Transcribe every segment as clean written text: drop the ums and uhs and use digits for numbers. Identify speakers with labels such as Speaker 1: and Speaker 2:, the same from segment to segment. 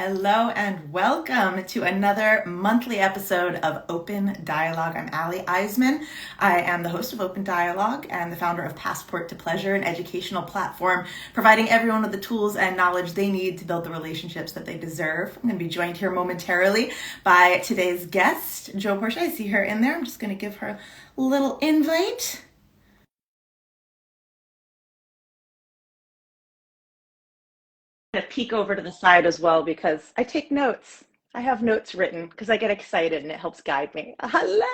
Speaker 1: Hello and welcome to another monthly episode of Open Dialogue. I'm Ali Iseman. I am the host of Open Dialogue and the founder of Passport to Pleasure, an educational platform providing everyone with the tools and knowledge they need to build the relationships that they deserve. I'm going to be joined here momentarily by today's guest, Portia. I see her in there. I'm just going to give her a little invite. To peek over to the side as well because I take notes. I have notes written because I get excited and it helps guide me.
Speaker 2: Hello,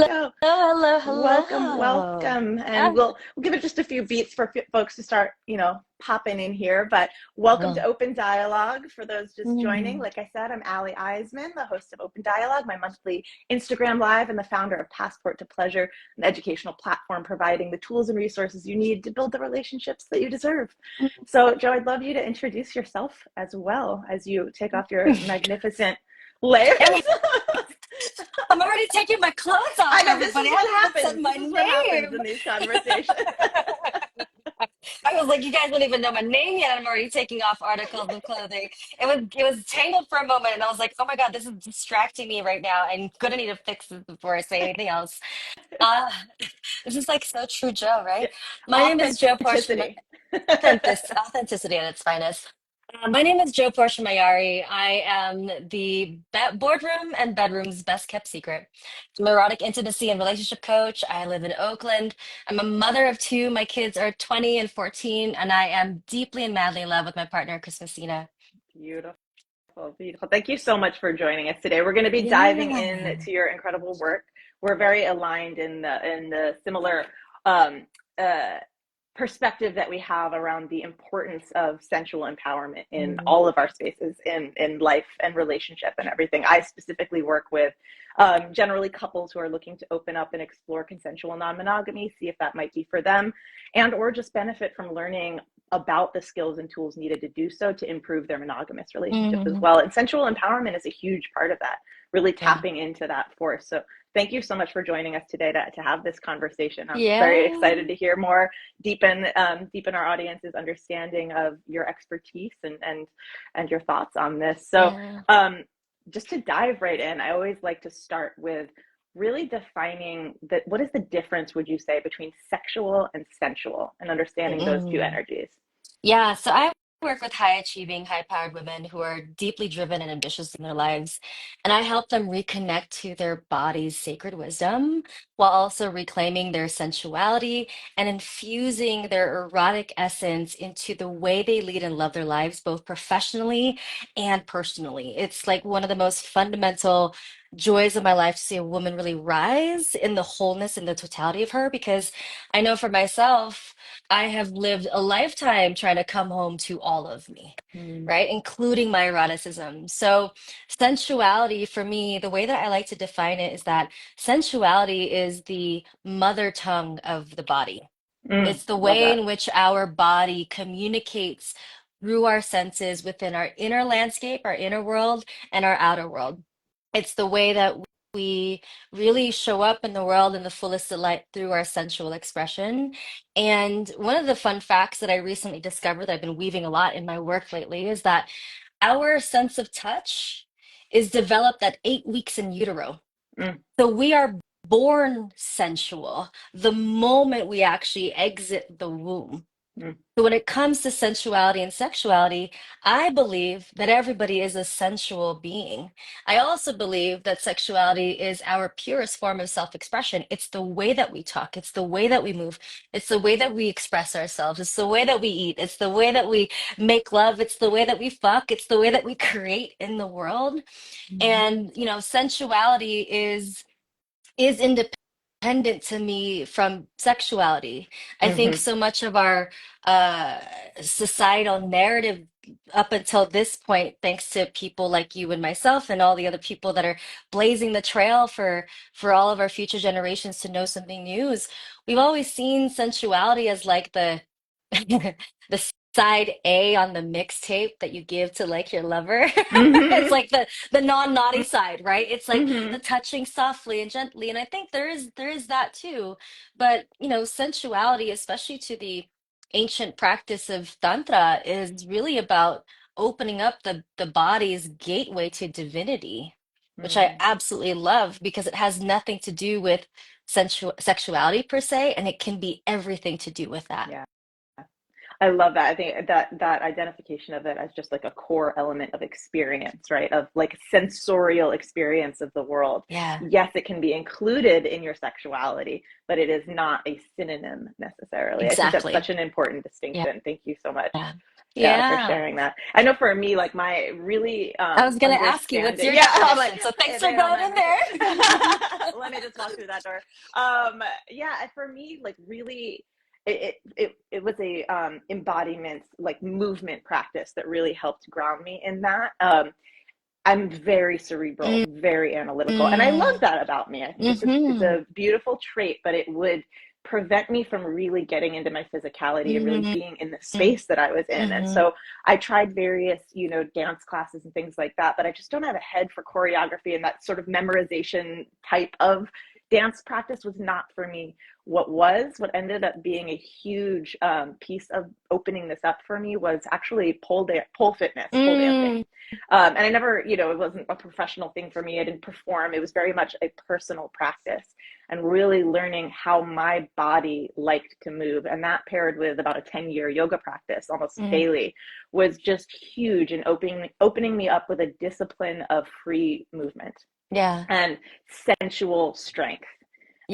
Speaker 1: Hello.
Speaker 2: hello,
Speaker 1: Welcome,
Speaker 2: hello.
Speaker 1: welcome. And
Speaker 2: Ah,
Speaker 1: we'll give it just a few beats for folks to start, popping in here. But welcome to
Speaker 2: oh,
Speaker 1: Open Dialogue. For those just joining,
Speaker 2: mm,
Speaker 1: like I said, I'm Ali Eisman, the host of Open Dialogue, my monthly Instagram Live, and the founder of Passport to Pleasure, an educational platform providing the tools and resources you need to build the relationships that you deserve. So, Joe, I'd love you to introduce yourself as well as you take off your magnificent layers.
Speaker 2: yeah, I'm already taking my clothes off,
Speaker 1: I know this
Speaker 2: everybody.
Speaker 1: is
Speaker 2: I
Speaker 1: what
Speaker 2: haven't even said
Speaker 1: happens.
Speaker 2: my
Speaker 1: This is what happens
Speaker 2: name.
Speaker 1: in these conversations.
Speaker 2: I was like, you guys don't even know my name yet. I'm already taking off articles of clothing. It was tangled for a moment, and I was like, oh my God, this is distracting me right now. I'm gonna need to fix this before I say anything else. Uh, this is like so true, Joe, right?
Speaker 1: Yeah.
Speaker 2: My name is Joe Portia.
Speaker 1: Authenticity.
Speaker 2: Authenticity at its finest. My name is Joe Portia. I am the boardroom and bedroom's best kept secret. I'm an erotic intimacy and relationship coach. I live in Oakland. I'm a mother of two. My kids are 20 and 14, and I am deeply and madly in love with my partner, Chris Messina.
Speaker 1: Beautiful, beautiful. Thank you so much for joining us today. We're going to be diving
Speaker 2: Yeah.
Speaker 1: into your incredible work. We're very aligned in the similar um, uh, perspective that we have around the importance of sensual empowerment in
Speaker 2: Mm,
Speaker 1: all of our spaces in life and relationship and everything. I specifically work with generally couples who are looking to open up and explore consensual non-monogamy, see if that might be for them, and or just benefit from learning about the skills and tools needed to do so to improve their monogamous relationships as
Speaker 2: mhm.
Speaker 1: well. And sensual empowerment is a huge part of that, really
Speaker 2: Yeah.
Speaker 1: tapping into that force. So thank you so much for joining us today to have this conversation. I'm very
Speaker 2: Yeah.
Speaker 1: excited to hear more, deepen our audience's understanding of your expertise and your thoughts on this. So
Speaker 2: Yeah.
Speaker 1: just to dive right in, I always like to start with really defining that what is the difference, would you say, between sexual and sensual and understanding those two
Speaker 2: Mm.
Speaker 1: energies?
Speaker 2: Yeah, so I work with high achieving, high powered women who are deeply driven and ambitious in their lives. And I help them reconnect to their body's sacred wisdom while also reclaiming their sensuality and infusing their erotic essence into the way they lead and love their lives, both professionally and personally. It's like one of the most fundamental joys of my life to see a woman really rise in the wholeness and the totality of her, because I know for myself, I have lived a lifetime trying to come home to all of me,
Speaker 1: Mm,
Speaker 2: right? Including my eroticism. So, sensuality for me, the way that I like to define it is that sensuality is the mother tongue of the body. It's the
Speaker 1: love
Speaker 2: way
Speaker 1: that.
Speaker 2: in which our body communicates through our senses within our inner landscape, our inner world, and our outer world. It's the way that we really show up in the world in the fullest delight through our sensual expression. And one of the fun facts that I recently discovered that I've been weaving a lot in my work lately is that our sense of touch is developed at 8 weeks in utero.
Speaker 1: Mm,
Speaker 2: So we are born sensual the moment we actually exit the womb.
Speaker 1: mm,
Speaker 2: So when it comes to sensuality and sexuality, I believe that everybody is a sensual being. I also believe that sexuality is our purest form of self-expression. It's the way that we talk, it's the way that we move, it's the way that we express ourselves, it's the way that we eat, it's the way that we make love, it's the way that we fuck, it's the way that we create in the world.
Speaker 1: mhm,
Speaker 2: And sensuality is independent to me from sexuality. I think
Speaker 1: mhm,
Speaker 2: so much of our uh, societal narrative up until this point, thanks to people like you and myself and all the other people that are blazing the trail for all of our future generations to know something new, is we've always seen sensuality as like the the side A on the mixtape that you give to like your lover. It's
Speaker 1: mhm,
Speaker 2: like the non-naughty side, right? It's like the
Speaker 1: mhm,
Speaker 2: touching softly and gently. And I think there is that too. But sensuality, especially to the ancient practice of Tantra, is really about opening up the body's gateway to divinity, which I
Speaker 1: Mm,
Speaker 2: absolutely love because it has nothing to do with sexuality per se, and it can be everything to do with that.
Speaker 1: yeah. I love that. I think that identification of it as just like a core element of experience, right? Of like sensorial experience of the world.
Speaker 2: Yeah,
Speaker 1: Yes, it can be included in your sexuality, but it is not a synonym necessarily. I think that's
Speaker 2: exactly.
Speaker 1: such an important
Speaker 2: Yeah.
Speaker 1: distinction. Thank you so much.
Speaker 2: Yeah.
Speaker 1: Yeah, for
Speaker 2: Yeah.
Speaker 1: sharing that. I know for me, like my really
Speaker 2: I was gonna ask you, what's
Speaker 1: understanding.
Speaker 2: your
Speaker 1: Yeah, I'm like,
Speaker 2: definition? So thanks
Speaker 1: if
Speaker 2: for
Speaker 1: they don't
Speaker 2: going
Speaker 1: mind
Speaker 2: in
Speaker 1: me saying,
Speaker 2: there.
Speaker 1: let me just walk through that door. Yeah, for me, like really, it was a embodiment, like movement practice that really helped ground me in that. I'm very cerebral,
Speaker 2: Mm,
Speaker 1: very analytical, and I love
Speaker 2: mm,
Speaker 1: that about me. I think it's
Speaker 2: mm-hmm,
Speaker 1: a beautiful trait, but it would prevent me from really getting into my physicality and really
Speaker 2: mm,
Speaker 1: being in the space that I was in. And
Speaker 2: mm-hmm.
Speaker 1: so I tried various, dance classes and things like that, but I just don't have a head for choreography, and that sort of memorization type of dance practice was not for me. What ended up being a huge piece of opening this up for me was actually pole fitness, pole dancing.
Speaker 2: Mm,
Speaker 1: And I never, it wasn't a professional thing for me. I didn't perform. It was very much a personal practice and really learning how my body liked to move. And that paired with about a 10-year yoga practice almost
Speaker 2: mm.
Speaker 1: daily was just huge in opening me up with a discipline of free movement
Speaker 2: Yeah,
Speaker 1: and sensual strength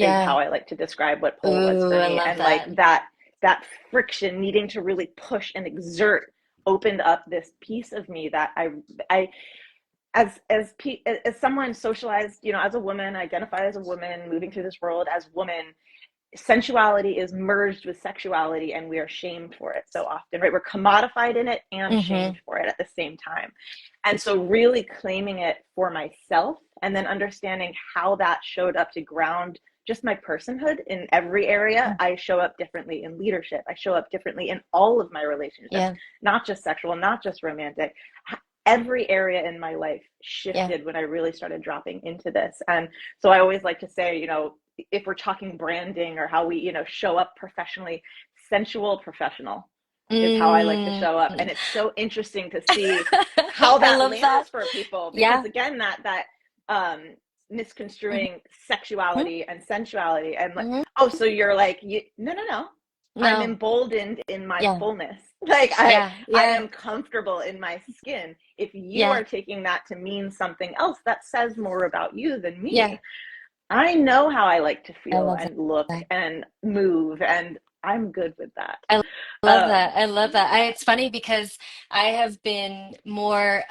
Speaker 1: is
Speaker 2: yeah.
Speaker 1: how I like to describe what pole was
Speaker 2: Ooh,
Speaker 1: for
Speaker 2: I
Speaker 1: me.
Speaker 2: love
Speaker 1: And like
Speaker 2: that.
Speaker 1: that friction, needing to really push and exert, opened up this piece of me that I as someone socialized, as a woman, identify as a woman, moving through this world as woman, sensuality is merged with sexuality, and we are shamed for it so often, right? We're commodified in it and
Speaker 2: Mm-hmm.
Speaker 1: shamed for it at the same time. And so really claiming it for myself, and then understanding how that showed up to ground just my personhood in every area. I show up differently in leadership. I show up differently in all of my relationships,
Speaker 2: Yeah,
Speaker 1: not just sexual, not just romantic. Every area in my life
Speaker 2: yeah.
Speaker 1: shifted when I really started dropping into this. And so I always like to say, if we're talking branding or how we, show up professionally, sensual professional is how I like to
Speaker 2: Mm.
Speaker 1: show up. And it's so interesting to see how
Speaker 2: I
Speaker 1: that
Speaker 2: love that.
Speaker 1: lands for people, because
Speaker 2: Yeah.
Speaker 1: again, that
Speaker 2: Mm-hmm.
Speaker 1: misconstruing sexuality and sensuality, and like,
Speaker 2: Mm-hmm.
Speaker 1: oh, so you're like, no, I'm
Speaker 2: No.
Speaker 1: emboldened in my
Speaker 2: Yeah.
Speaker 1: fullness. Like
Speaker 2: Yeah.
Speaker 1: I
Speaker 2: Yeah.
Speaker 1: am comfortable in my skin. If you
Speaker 2: Yeah.
Speaker 1: are taking that to mean something else, that says more about you than
Speaker 2: Yeah.
Speaker 1: me. I know how I like to
Speaker 2: I
Speaker 1: feel
Speaker 2: love
Speaker 1: and look
Speaker 2: that.
Speaker 1: and move, and I'm good with that.
Speaker 2: I love
Speaker 1: Um,
Speaker 2: that. I love that. It's funny because I have been more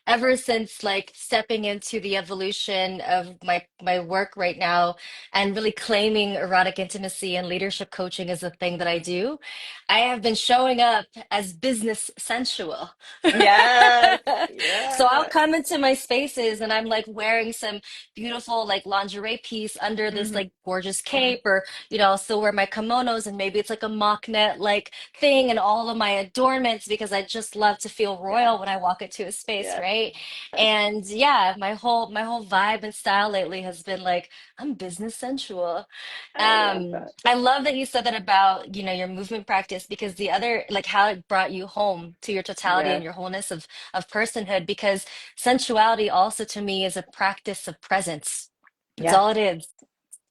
Speaker 2: ever since like stepping into the evolution of my work right now and really claiming erotic intimacy and leadership coaching as a thing that I do. I have been showing up as business sensual.
Speaker 1: yes,
Speaker 2: So I'll
Speaker 1: yes.
Speaker 2: come into my spaces and I'm like wearing some beautiful like lingerie piece under this
Speaker 1: Mm-hmm.
Speaker 2: like gorgeous cape, or I'll still wear my kimonos and maybe it's like a mock net like thing and all of my adornments because I just love to feel
Speaker 1: Yes,
Speaker 2: royal when I walk into a space,
Speaker 1: yes.
Speaker 2: right? And yeah, my whole vibe and style lately has been like I'm business sensual.
Speaker 1: I love that.
Speaker 2: I love that you said that about, your movement practice because the other like how it brought you home to your totality and
Speaker 1: Yes,
Speaker 2: your wholeness of personhood, because sensuality also to me is a practice of presence. It's
Speaker 1: yes,
Speaker 2: all it is.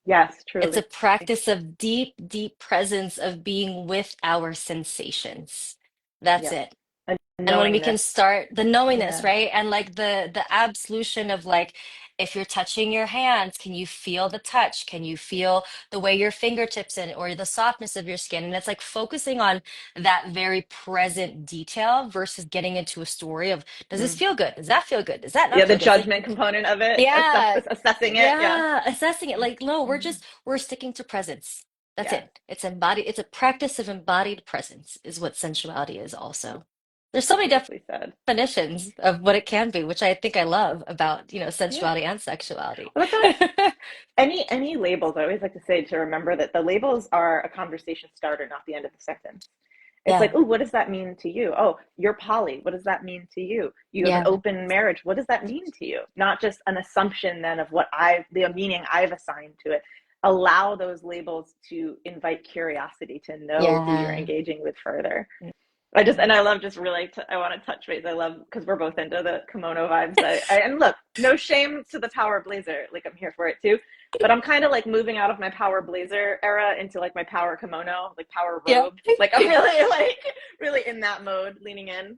Speaker 1: yes,
Speaker 2: It's a
Speaker 1: truly.
Speaker 2: practice of deep, deep presence of being with our sensations. That's
Speaker 1: Yes.
Speaker 2: it.
Speaker 1: A
Speaker 2: And when we can
Speaker 1: knowingness.
Speaker 2: start the knowingness,
Speaker 1: Yeah.
Speaker 2: right? And like the absolution of like if you're touching your hands, can you feel the touch? Can you feel the way your fingertips in or the softness of your skin? And it's like focusing on that very present detail versus getting into a story of does this
Speaker 1: Mm.
Speaker 2: feel good? Does that feel good? Does that
Speaker 1: Yeah,
Speaker 2: not
Speaker 1: the
Speaker 2: feel good? It's like
Speaker 1: judgment component of it,
Speaker 2: yeah,
Speaker 1: assessing it. Yeah.
Speaker 2: yeah, assessing it. Like, no,
Speaker 1: Mm-hmm.
Speaker 2: we're sticking to presence. That's
Speaker 1: Yes,
Speaker 2: it. It's embodied, it's a practice of embodied presence, is what sensuality is also. There's so many
Speaker 1: beautifully said.
Speaker 2: definitions of what it can be, which I think I love about,
Speaker 1: Yeah.
Speaker 2: sensuality and sexuality.
Speaker 1: Well, that's what any labels. I always like to say, to remember that the labels are a conversation starter, not the end of the sentence. It's like,
Speaker 2: Yeah,
Speaker 1: oh, what does that mean to you? Oh, you're poly. What does that mean to you? You have an
Speaker 2: yeah,
Speaker 1: open marriage. What does that mean to you? Not just an assumption then of the meaning I've assigned to it. Allow those labels to invite curiosity to know who you're
Speaker 2: yeah.
Speaker 1: engaging with further.
Speaker 3: and I love just really, I want to touch base. I love, because we're both into the kimono vibes. And look, no shame to the power blazer. Like, I'm here for it too. But I'm kind of like moving out of my power blazer era into like my power kimono, like power
Speaker 2: Yeah.
Speaker 3: robe. Like, I'm really like, really in that mode, leaning in.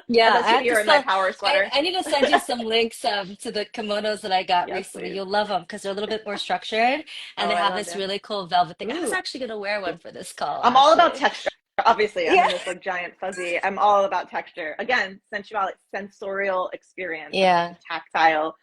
Speaker 2: Yeah,
Speaker 3: Unless
Speaker 2: I have to
Speaker 3: you're in my
Speaker 2: still.
Speaker 3: power sweater.
Speaker 2: I need to send you some links to the kimonos that I got
Speaker 3: Yes,
Speaker 2: recently.
Speaker 3: please.
Speaker 2: You'll love them because they're a little bit more structured and
Speaker 3: Oh,
Speaker 2: they
Speaker 3: I
Speaker 2: have
Speaker 3: love
Speaker 2: this
Speaker 3: it.
Speaker 2: really cool velvet thing. I was
Speaker 3: Ooh.
Speaker 2: actually gonna wear one for this call,
Speaker 3: I'm all about
Speaker 2: actually.
Speaker 3: texture. Obviously, I'm
Speaker 2: Yeah.
Speaker 3: in this like giant fuzzy. I'm all about texture. Again, sensuality, sensorial experience. I'm such
Speaker 2: Yeah.
Speaker 3: a tactile.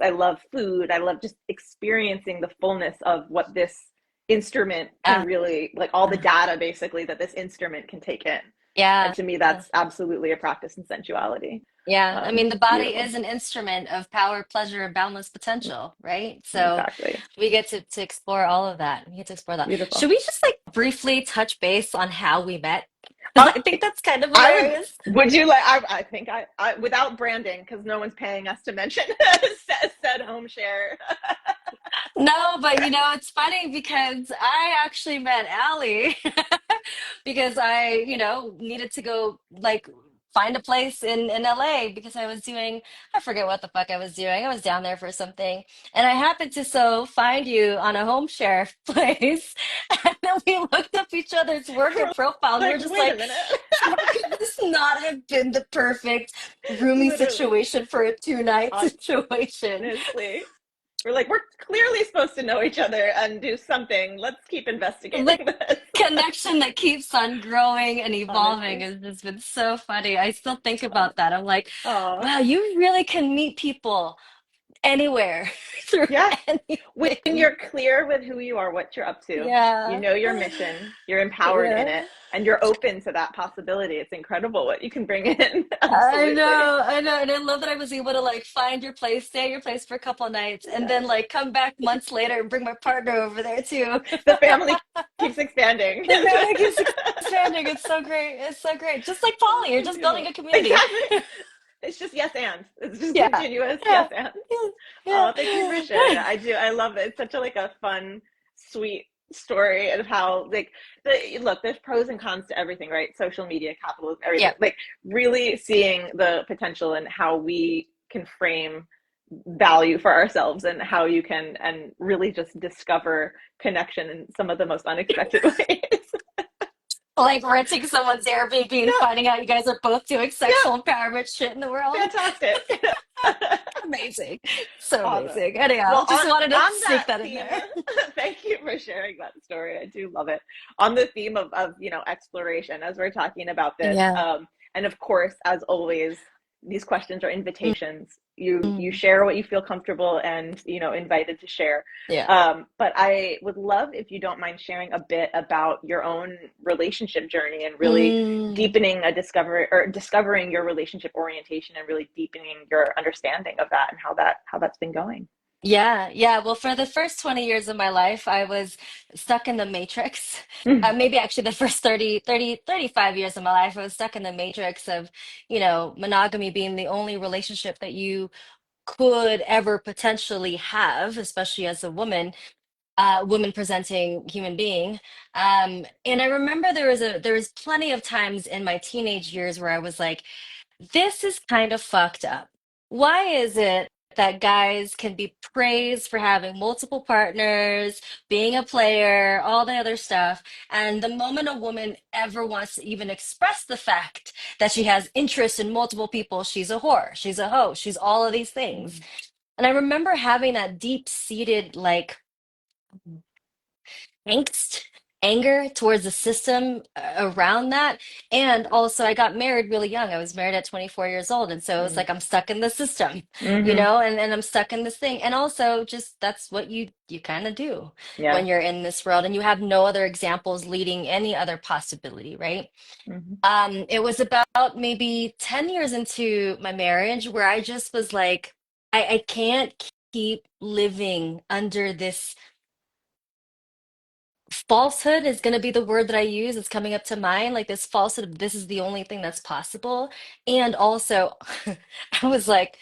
Speaker 3: I love food. I love just experiencing the fullness of what this instrument can
Speaker 2: Uh,
Speaker 3: really, like all the data basically that this instrument can take in. And
Speaker 2: yeah.
Speaker 3: to me, that's absolutely a practice in sensuality.
Speaker 2: Yeah. I mean, the body
Speaker 3: Beautiful.
Speaker 2: is an instrument of power, pleasure, and boundless potential, right? So
Speaker 3: Exactly.
Speaker 2: we get to explore all of that. We get to explore that.
Speaker 3: Beautiful.
Speaker 2: Should we just like briefly touch base on how we met? Because
Speaker 3: Uh,
Speaker 2: I think that's kind of
Speaker 3: I
Speaker 2: hilarious.
Speaker 3: would you like I think I without branding because no one's paying us to mention said home share.
Speaker 2: No, but you know, it's funny because I actually met Allie because I, needed to go like find a place in LA because I was doing, I forget what the fuck I was doing. I was down there for something. And I happened to so find you on a home share place. And then we looked up each other's work and
Speaker 3: We're
Speaker 2: profile and we
Speaker 3: like,
Speaker 2: were just
Speaker 3: wait a
Speaker 2: like,
Speaker 3: minute.
Speaker 2: how could this not have been the perfect roomie
Speaker 3: Literally,
Speaker 2: situation for a two-night situation?
Speaker 3: honestly. We're like, we're clearly supposed to know each other and do something. Let's keep
Speaker 2: The
Speaker 3: investigating this.
Speaker 2: connection that keeps on growing and evolving
Speaker 3: Honestly.
Speaker 2: has just been so funny. I still think about
Speaker 3: Honestly.
Speaker 2: that. I'm like,
Speaker 3: Oh,
Speaker 2: wow, you really can meet people anywhere through
Speaker 3: yeah. When
Speaker 2: anything.
Speaker 3: you're clear with who you are, what you're up to, you
Speaker 2: Yeah.
Speaker 3: know your mission, you're empowered in
Speaker 2: Yeah.
Speaker 3: it, and you're open to that possibility. It's incredible what you can bring in.
Speaker 2: I
Speaker 3: Absolutely.
Speaker 2: know, I know. And I love that I was able to like find your place, stay at your place for a couple of nights, and then
Speaker 3: Yes.
Speaker 2: like come back months later and bring my partner over there too.
Speaker 3: The family keeps expanding.
Speaker 2: The family keeps expanding. It's so great. It's so great. Just like Polly, you're just building
Speaker 3: Beautiful.
Speaker 2: a community.
Speaker 3: Exactly. It's just yes and. It's just
Speaker 2: Yeah.
Speaker 3: continuous yes
Speaker 2: Yeah.
Speaker 3: and.
Speaker 2: Yeah.
Speaker 3: Oh, thank you for sharing that. I do. I love it. It's such a like a fun, sweet story of how like look, there's pros and cons to everything, right? Social media, capitalism, everything.
Speaker 2: Yeah.
Speaker 3: Like really seeing the potential and how we can frame value for ourselves and how you can and really just discover connection in some of the most unexpected ways.
Speaker 2: Like renting someone's Airbnb and
Speaker 3: Yeah,
Speaker 2: finding out you guys are both doing
Speaker 3: yeah,
Speaker 2: sexual empowerment shit in the world.
Speaker 3: fantastic.
Speaker 2: Amazing. So
Speaker 3: Awesome.
Speaker 2: amazing. Anyhow,
Speaker 3: Well,
Speaker 2: just wanted to
Speaker 3: on
Speaker 2: sneak
Speaker 3: that
Speaker 2: that in
Speaker 3: theme,
Speaker 2: there.
Speaker 3: thank you for sharing that story. I do love it. On the theme of exploration, as we're talking about this,
Speaker 2: Yeah.
Speaker 3: and of course, as always, these questions are invitations. You
Speaker 2: Mm.
Speaker 3: share what you feel comfortable and invited to share.
Speaker 2: Yeah.
Speaker 3: But I would love if you don't mind sharing a bit about your own relationship journey and really
Speaker 2: Mm.
Speaker 3: deepening a discovery or discovering your relationship orientation and really deepening your understanding of that and how that's been going.
Speaker 2: Yeah, yeah. Well, for the first 20 years of my life, I was stuck in the matrix.
Speaker 3: Mm,
Speaker 2: Maybe actually the first 35 years of my life, I was stuck in the matrix of, monogamy being the only relationship that you could ever potentially have, especially as a woman presenting human being. And I remember there was plenty of times in my teenage years where I was like, this is kind of fucked up. Why is it that guys can be praised for having multiple partners, being a player, all the other stuff, and the moment a woman ever wants to even express the fact that she has interest in multiple people, she's a whore, she's a hoe, she's all of these things.
Speaker 3: mm,
Speaker 2: And I remember having that deep-seated like angst, anger towards the system around that. And also, I got married really young. I was married at 24 years old. And so it's
Speaker 3: mm,
Speaker 2: like I'm stuck in the system,
Speaker 3: mm-hmm.
Speaker 2: and I'm stuck in this thing. And also, just that's what you kind of do
Speaker 3: Yeah.
Speaker 2: when you're in this world and you have no other examples leading any other possibility, right?
Speaker 3: Mm-hmm.
Speaker 2: It was about maybe 10 years into my marriage where I just was like, I can't keep living under this falsehood is going to be the word that I use. It's coming up to mind, like this falsehood of this is the only thing that's possible. And also, I was like,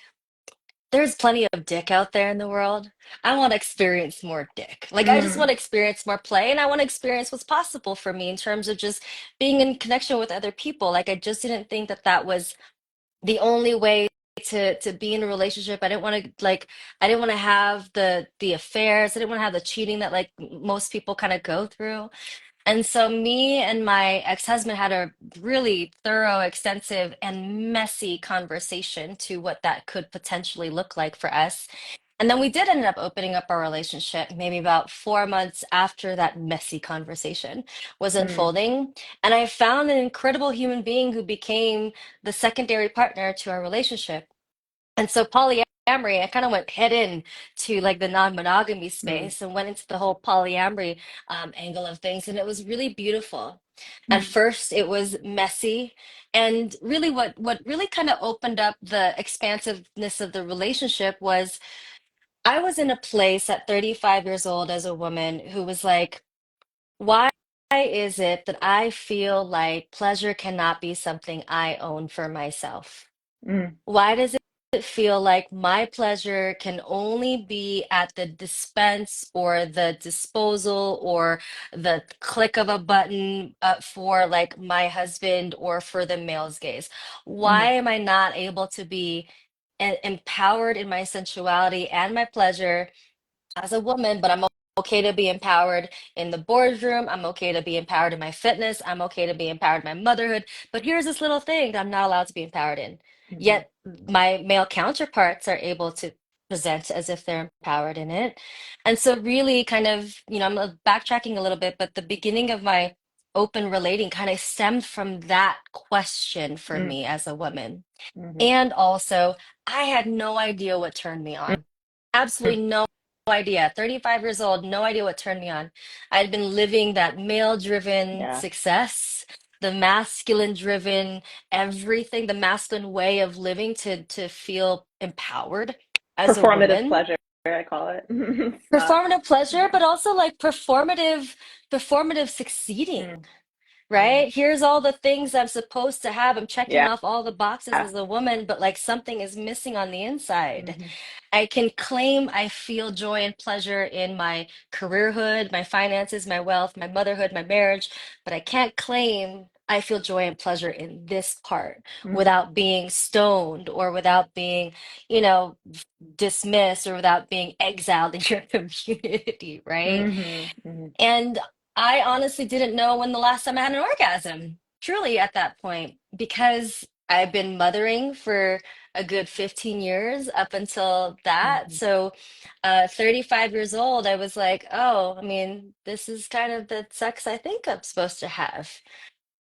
Speaker 2: there's plenty of dick out there in the world. I want to experience more dick. Like, I just want
Speaker 1: Mm,
Speaker 2: to experience more play, and I want to experience what's possible for me in terms of just being in connection with other people. Like, I just didn't think that that was the only way to be in a relationship. I didn't want to like I didn't want to have the affairs. I didn't want to have the cheating that like most people kind of go through. And so me and my ex-husband had a really thorough, extensive, and messy conversation to what that could potentially look like for us. And then we did end up opening up our relationship maybe about 4 months after that messy conversation was
Speaker 1: mm,
Speaker 2: unfolding. And I found an incredible human being who became the secondary partner to our relationship. And so polyamory, I kind of went head in to like the non-monogamy
Speaker 1: mm,
Speaker 2: space and went into the whole polyamory angle of things. And it was really beautiful. At
Speaker 1: mm,
Speaker 2: first, it was messy. And really what really kind of opened up the expansiveness of the relationship was I was in a place at 35 years old as a woman who was like, why is it that I feel like pleasure cannot be something I own for myself?
Speaker 1: mm,
Speaker 2: Why does it feel like my pleasure can only be at the dispense or the disposal or the click of a button for like my husband or for the male's gaze? Why
Speaker 1: mm,
Speaker 2: am I not able to be empowered in my sensuality and my pleasure as a woman, but I'm okay to be empowered in the boardroom. I'm okay to be empowered in my fitness. I'm okay to be empowered in my motherhood. But here's this little thing that I'm not allowed to be empowered in.
Speaker 1: mhm,
Speaker 2: Yet my male counterparts are able to present as if they're empowered in it. And so, really, kind of, I'm backtracking a little bit, but the beginning of my open relating kind of stemmed from that question for
Speaker 1: mm,
Speaker 2: me as a woman.
Speaker 1: mhm,
Speaker 2: And also, I had no idea what turned me on.
Speaker 1: mm.
Speaker 2: Absolutely no idea. 35 years old, no idea what turned me on. I'd been living that male-driven
Speaker 3: Yeah.
Speaker 2: success, the masculine-driven everything, the masculine way of living to feel empowered as a
Speaker 3: Performative
Speaker 2: woman.
Speaker 3: pleasure, I call it. It's not.
Speaker 2: Performative pleasure, but also like performative succeeding.
Speaker 1: Mm, mhm.
Speaker 2: Right? Here's all the things I'm supposed to have. I'm checking
Speaker 3: Yeah.
Speaker 2: off all the boxes as a woman, but like something is missing on the inside.
Speaker 1: Mhm,
Speaker 2: I can claim I feel joy and pleasure in my careerhood, my finances, my wealth, my motherhood, my marriage, but I can't claim I feel joy and pleasure in this part
Speaker 1: mhm,
Speaker 2: without being stoned or without being, you know, dismissed or without being exiled in your community, right?
Speaker 1: mhm, mhm,
Speaker 2: And I honestly didn't know when the last time I had an orgasm, truly at that point, because I've been mothering for a good 15 years up until that.
Speaker 1: mhm,
Speaker 2: So, 35 years old, I was like, oh, I mean, this is kind of the sex I think I'm supposed to have.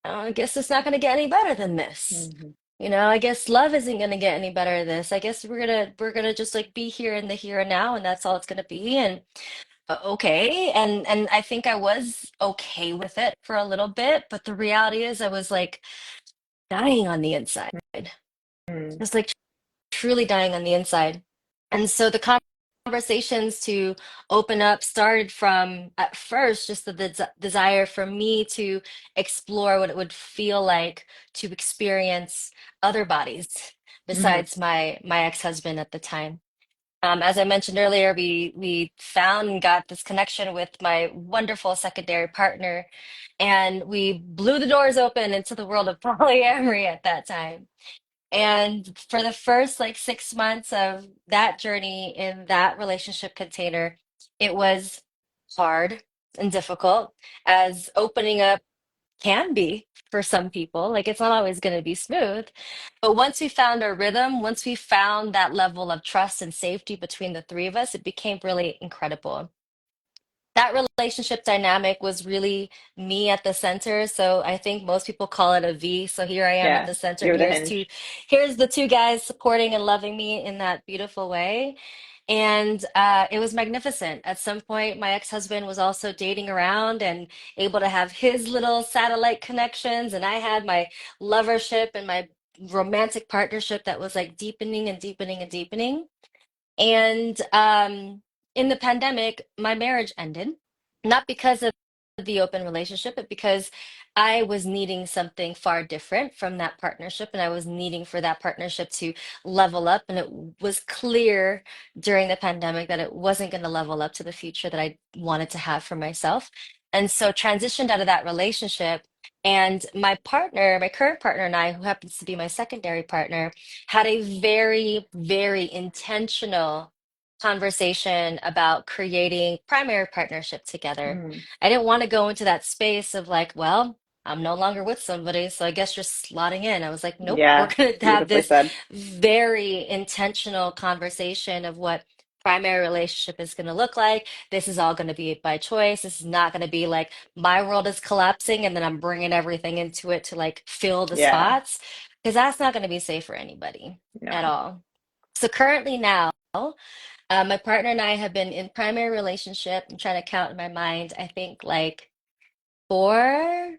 Speaker 2: I guess it's not going to get any better than this.
Speaker 1: mhm,
Speaker 2: I guess love isn't going to get any better than this. I guess we're gonna just like be here in the here and now, and that's all it's going to be. And okay, and I think I was okay with it for a little bit, but the reality is I was like dying on the inside. I
Speaker 1: mhm,
Speaker 2: was like truly dying on the inside. And so the conversations to open up started from at first just the desire for me to explore what it would feel like to experience other bodies
Speaker 1: mhm,
Speaker 2: besides my ex-husband at the time. As I mentioned earlier, we found and got this connection with my wonderful secondary partner, and we blew the doors open into the world of polyamory at that time. And for the first like 6 months of that journey in that relationship container, it was hard and difficult, as opening up can be for some people. Like it's not always going to be smooth. But once we found our rhythm, once we found that level of trust and safety between the three of us, it became really incredible. That relationship dynamic was really me at the center. So I think most people call it a V. So here I am at
Speaker 3: Yeah.
Speaker 2: the center, and
Speaker 3: You're the hinge.
Speaker 2: here's the two guys supporting and loving me in that beautiful way. And it was magnificent. At some point, my ex-husband was also dating around and able to have his little satellite connections, and I had my lovership and my romantic partnership that was like deepening and deepening and deepening. And in the pandemic, my marriage ended, not because of the open relationship, but because I was needing something far different from that partnership, and I was needing for that partnership to level up. And it was clear during the pandemic that it wasn't going to level up to the future that I wanted to have for myself. And so transitioned out of that relationship. And my partner, my current partner, and I, who happens to be my secondary partner, had a very, very intentional conversation about creating primary partnership together.
Speaker 3: Mm.
Speaker 2: I didn't want to go into that space of like, well, I'm no longer with somebody, so I guess you're slotting in. I was like, nope, we're
Speaker 3: Yeah,
Speaker 2: going to have
Speaker 3: beautifully
Speaker 2: this
Speaker 3: said.
Speaker 2: very intentional conversation of what primary relationship is going to look like. This is all going to be by choice. This is not going to be like my world is collapsing and then I'm bringing everything into it to like fill the
Speaker 3: Yeah,
Speaker 2: spots, because that's not going to be safe for anybody at
Speaker 3: no.
Speaker 2: all. So currently now, my partner and I have been in primary relationship. I'm trying to count in my mind. I think like four,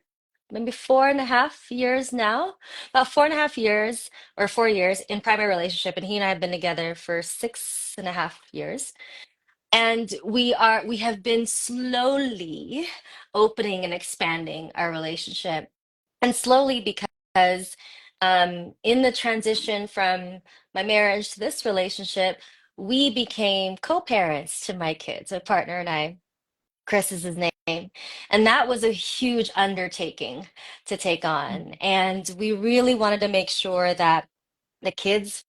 Speaker 2: maybe 4.5 years now. About 4.5 years or 4 years in primary relationship, and he and I have been together for 6.5 years. And we have been slowly opening and expanding our relationship. And slowly because in the transition from my marriage to this relationship, we became co-parents to my kids, my partner and I. Chris is his name. And that was a huge undertaking to take on. And we really wanted to make sure that the kids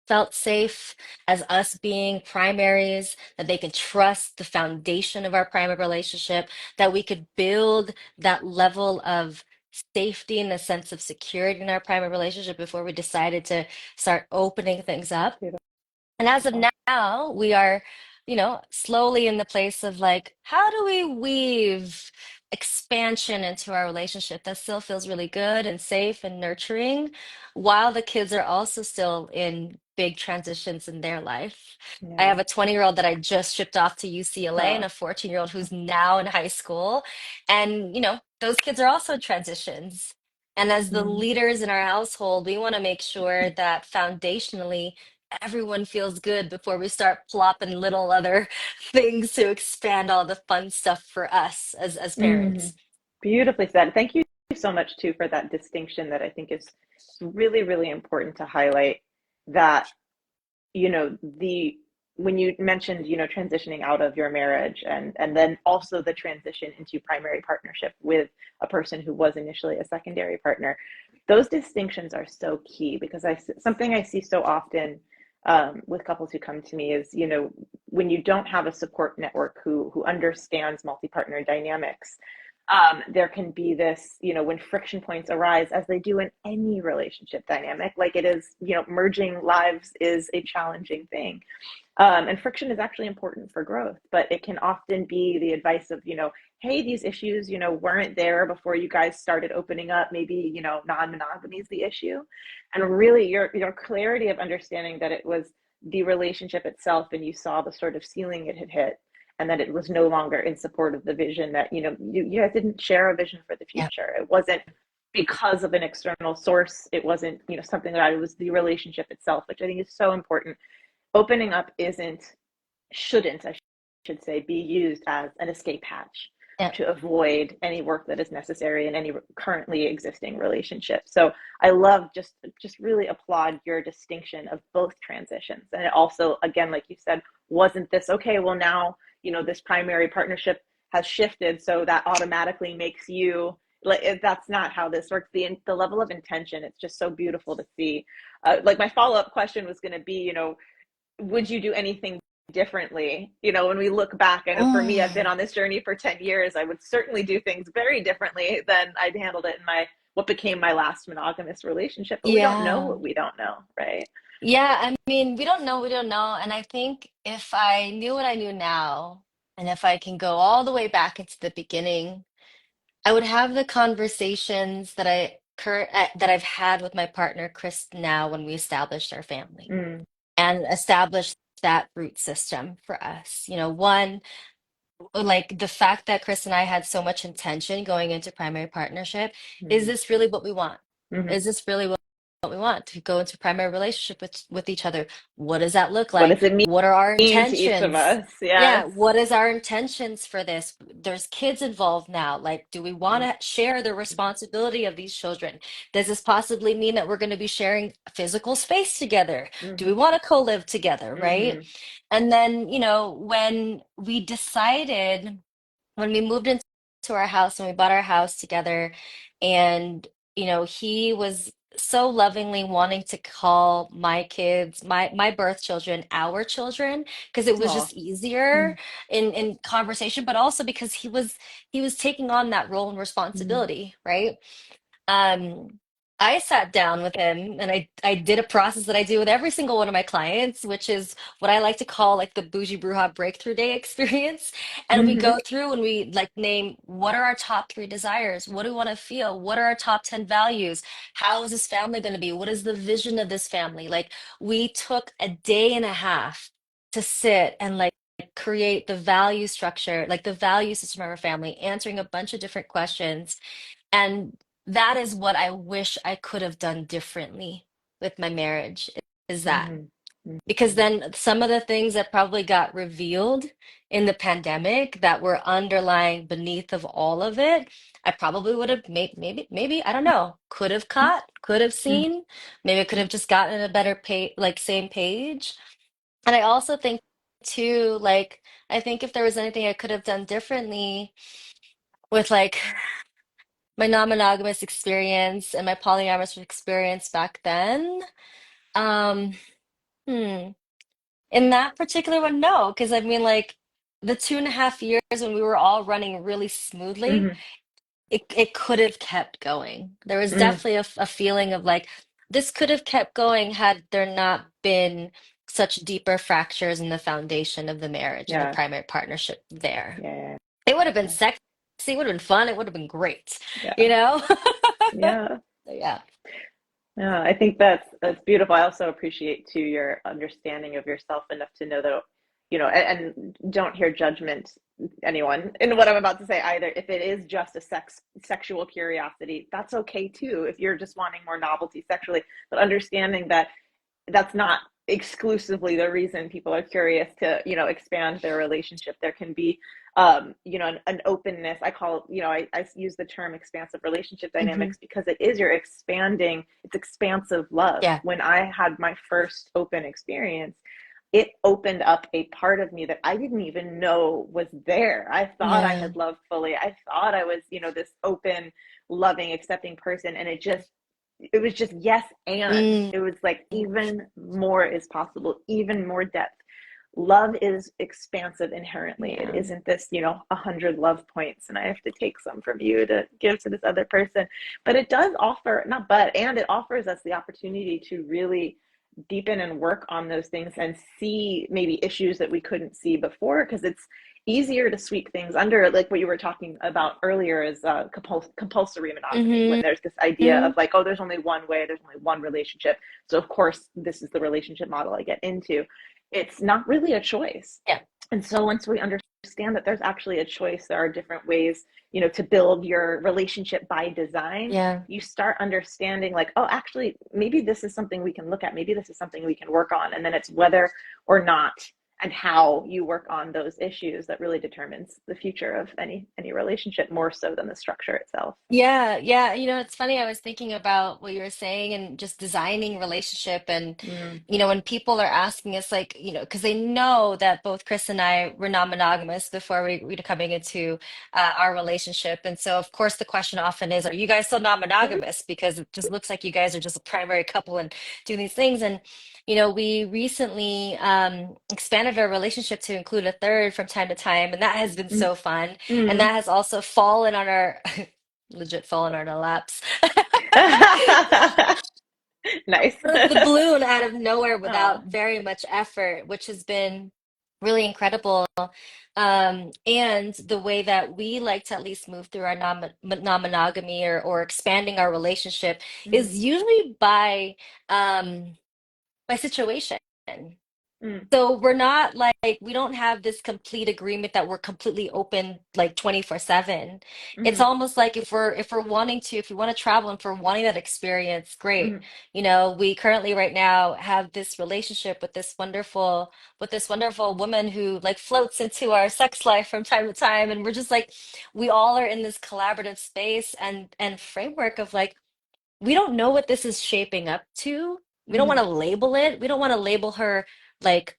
Speaker 2: felt safe as us being primaries, that they could trust the foundation of our primary relationship, that we could build that level of safety and a sense of security in our primary relationship before we decided to start opening things up. And as of
Speaker 3: Beautiful.
Speaker 2: now, we are, slowly in the place of like, how do we weave expansion into our relationship that still feels really good and safe and nurturing, while the kids are also still in big transitions in their life? I
Speaker 3: Yeah.
Speaker 2: have a 20-year-old that I just shipped off to UCLA and
Speaker 3: Oh.
Speaker 2: a 14-year-old who's now in high school. And, those kids are also transitions. And as the
Speaker 3: Mm.
Speaker 2: leaders in our household, we want to make sure that foundationally, everyone feels good before we start plopping little other things to expand all the fun stuff for us as
Speaker 3: Mm.
Speaker 2: parents.
Speaker 3: Beautifully said. Thank you so much too for that distinction that I think is really, really important to highlight that, the when you mentioned, transitioning out of your marriage and then also the transition into primary partnership with a person who was initially a secondary partner, those distinctions are so key because something I see so often with couples who come to me is, when you don't have a support network who understands multi-partner dynamics, there can be this, when friction points arise, as they do in any relationship dynamic, like it is, merging lives is a challenging thing. And friction is actually important for growth, but it can often be the advice of, hey, these issues, weren't there before you guys started opening up. Maybe, non-monogamy is the issue. And really your clarity of understanding that it was the relationship itself and you saw the sort of ceiling it had hit and that it was no longer in support of the vision that, you guys didn't share a vision for the
Speaker 2: Yeah.
Speaker 3: future. It wasn't because of an external source. It wasn't, something that it was the relationship itself, which I think is so important. Opening up shouldn't, I should say, be used as an escape hatch
Speaker 2: Yeah.
Speaker 3: to avoid any work that is necessary in any currently existing relationship. So I love just really applaud your distinction of both transitions. And it also, again, like you said, wasn't this okay, well now, this primary partnership has shifted, so that automatically makes you like, that's not how this works. The level of intention, it's just so beautiful to see. Like my follow-up question was going to be, would you do anything differently? When we look back, I know for me, I've been
Speaker 2: Mm,
Speaker 3: on this journey for 10 years. I would certainly do things very differently than I'd handled it in what became my last monogamous relationship, but we don't know
Speaker 2: yeah.
Speaker 3: what we don't know, right?
Speaker 2: Yeah, I mean, we don't know. And I think if I knew what I knew now, and if I can go all the way back into the beginning, I would have the conversations that I've had with my partner Chris now when we established our family
Speaker 3: Mm,
Speaker 2: and established that root system for us. One, like the fact that Chris and I had so much intention going into primary partnership, is
Speaker 3: mm,
Speaker 2: this really what we want?
Speaker 3: mm,
Speaker 2: Is this really what we want to go into primary relationship with each other. What does that look
Speaker 3: What
Speaker 2: like?
Speaker 3: does it
Speaker 2: What are our
Speaker 3: mean to each of
Speaker 2: intentions?
Speaker 3: us?
Speaker 2: Yeah,
Speaker 3: Yes.
Speaker 2: what is our intentions for this? There's kids involved now. Like, do we want
Speaker 3: Mm-hmm.
Speaker 2: to share the responsibility of these children? Does this possibly mean that we're going to be sharing physical space together? Do
Speaker 3: Mm-hmm.
Speaker 2: we want to co-live together, right?
Speaker 3: Mm-hmm.
Speaker 2: And then, when we decided when we moved into our house and we bought our house together, and he was so lovingly wanting to call my kids, my birth children, our children, because it was
Speaker 3: Oh.
Speaker 2: just easier in conversation, but also because he was taking on that role and
Speaker 3: Mm-hmm.
Speaker 2: responsibility, right? um, I sat down with him and I did a process that I do with every single one of my clients, which is what I like to call like the bougie bruja breakthrough day experience. And we
Speaker 3: Mm-hmm.
Speaker 2: go through and we like name what are our top three desires? What do we want to feel? What are our top 10 values? How is this family going to be? What is the vision of this family? Like we took a day and a half to sit and like create the value structure, like the value system of our family, answering a bunch of different questions, and that is what I wish I could have done differently with my marriage, is that.
Speaker 3: Mm-hmm.
Speaker 2: Because then some of the things that probably got revealed in the pandemic that were underlying beneath of all of it, I probably would have maybe, I don't know, could have caught, could have seen, maybe I could have just gotten a better like same page. And I also think too, like, I think if there was anything I could have done differently with like my non-monogamous experience and my polyamorous experience back then. Um, hmm. In that particular one, no, because I mean, like the 2.5 years when we were all running really smoothly,
Speaker 3: Mm-hmm.
Speaker 2: it could have kept going. There was
Speaker 3: Mm-hmm.
Speaker 2: definitely a feeling of like this could have kept going had there not been such deeper fractures in the foundation of the marriage and the
Speaker 3: Yeah.
Speaker 2: primary partnership there.
Speaker 3: Yeah.
Speaker 2: It would have been
Speaker 3: Yeah.
Speaker 2: sexy, it would have been fun, it would have been great, you
Speaker 3: Yeah.
Speaker 2: know?
Speaker 3: Yeah.
Speaker 2: Yeah.
Speaker 3: Yeah, I think that's beautiful. I also appreciate too your understanding of yourself enough to know that, and don't hear judgment anyone in what I'm about to say either. If it is just a sexual curiosity, that's okay too. If you're just wanting more novelty sexually, but understanding that that's not exclusively the reason people are curious to expand their relationship. There can be an openness. I call, I use the term expansive relationship
Speaker 2: Hmm.
Speaker 3: dynamics because it is, you're expanding, it's expansive love.
Speaker 2: Yeah.
Speaker 3: When I had my first open experience, it opened up a part of me that I didn't even know was there. I thought I
Speaker 2: Yeah.
Speaker 3: had loved fully. I thought I was, this open, loving, accepting person. And it was just yes, and
Speaker 2: Mm,
Speaker 3: it was like even more is possible, even more depth. Love is expansive inherently. It
Speaker 2: yeah.
Speaker 3: isn't this 100 love points and I have to take some from you to give to this other person. But it does offer, not but, and it offers us the opportunity to really deepen and work on those things and see maybe issues that we couldn't see before, because it's easier to sweep things under, like what you were talking about earlier is compulsory monogamy, when
Speaker 2: Hmm.
Speaker 3: there's this idea of like, oh, there's only one way, there's only one relationship, so of course this is the relationship model I get into. It's not really a choice.
Speaker 2: Yeah.
Speaker 3: And so once we understand that there's actually a choice, there are different ways, to build your relationship by design,
Speaker 2: Yeah.
Speaker 3: you start understanding like, oh, actually, maybe this is something we can look at. Maybe this is something we can work on. And then it's whether or not and how you work on those issues that really determines the future of any relationship, more so than the structure itself.
Speaker 2: Yeah, yeah. It's funny. I was thinking about what you were saying and just designing relationship. And,
Speaker 3: Mm,
Speaker 2: when people are asking us, like, because they know that both Chris and I were non-monogamous before we coming into our relationship. And so, of course, the question often is, are you guys still non-monogamous? Because it just looks like you guys are just a primary couple and doing these things. And, we recently expanded our relationship to include a third from time to time. And that has been
Speaker 3: mm,
Speaker 2: so fun. And
Speaker 3: mm.
Speaker 2: that has also fallen on our legit fallen on our laps.
Speaker 3: Nice.
Speaker 2: The balloon out of nowhere
Speaker 3: Oh.
Speaker 2: without very much effort, which has been really incredible. And the way that we like to at least move through our non-monogamy or expanding our relationship
Speaker 3: Mm,
Speaker 2: is usually by situation.
Speaker 3: Mm,
Speaker 2: So we're not like, we don't have this complete agreement that we're completely open like 24/7. It's
Speaker 3: mm-hmm,
Speaker 2: almost like if we're wanting to, if we want to travel and if we're wanting that experience, great.
Speaker 3: mm-hmm,
Speaker 2: We currently right now have this relationship with this wonderful woman who like floats into our sex life from time to time. And we're just like, we all are in this collaborative space and framework of like, we don't know what this is shaping up to. We don't want
Speaker 3: mm-hmm,
Speaker 2: to label it. We don't want to label her like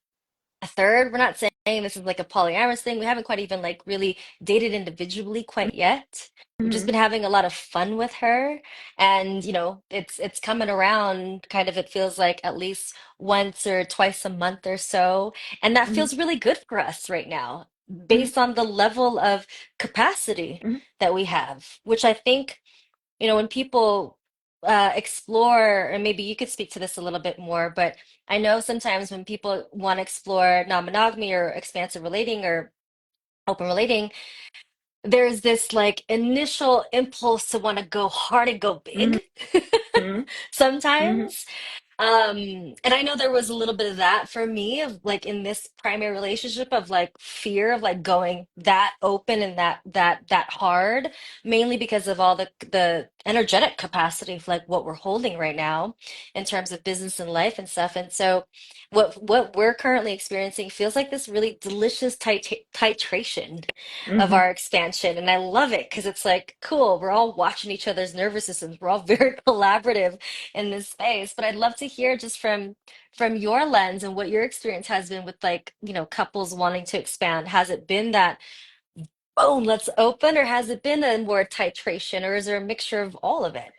Speaker 2: a third. We're not saying this is like a polyamorous thing. We haven't quite even like really dated individually quite yet. We've just
Speaker 3: mm-hmm,
Speaker 2: been having a lot of fun with her. And it's coming around kind of, it feels like at least once or twice a month or so. And that
Speaker 3: mm-hmm,
Speaker 2: feels really good for us right now,
Speaker 3: mm-hmm,
Speaker 2: based on the level of capacity
Speaker 3: mm-hmm.
Speaker 2: that we have, which I think when people explore, and maybe you could speak to this a little bit more, but I know sometimes when people want to explore non-monogamy or expansive relating or open relating, there's this like initial impulse to want to go hard and go big
Speaker 3: Mm-hmm. Mm-hmm.
Speaker 2: sometimes. And I know there was a little bit of that for me of like in this primary relationship of like fear of like going that open and that hard, mainly because of all the energetic capacity of like what we're holding right now in terms of business and life and stuff. And so what we're currently experiencing feels like this really delicious titration of
Speaker 3: Mm-hmm.
Speaker 2: our expansion. And I love it because it's like, cool, we're all watching each other's nervous systems. We're all very collaborative in this space. But I'd love to hear just from your lens and what your experience has been with like, couples wanting to expand. Has it been that boom, let's open, or has it been a more titration, or is there a mixture of all of it?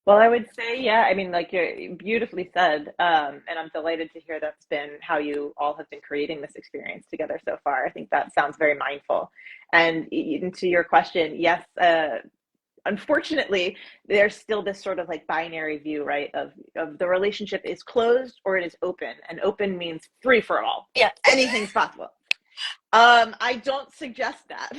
Speaker 3: Well, I would say, yeah, I mean, like you beautifully said, and I'm delighted to hear that's been how you all have been creating this experience together so far. I think that sounds very mindful. And to your question, yes, unfortunately, there's still this sort of like binary view, right, of the relationship is closed or it is open, and open means free for all.
Speaker 2: Yeah.
Speaker 3: Anything's possible. I don't suggest that.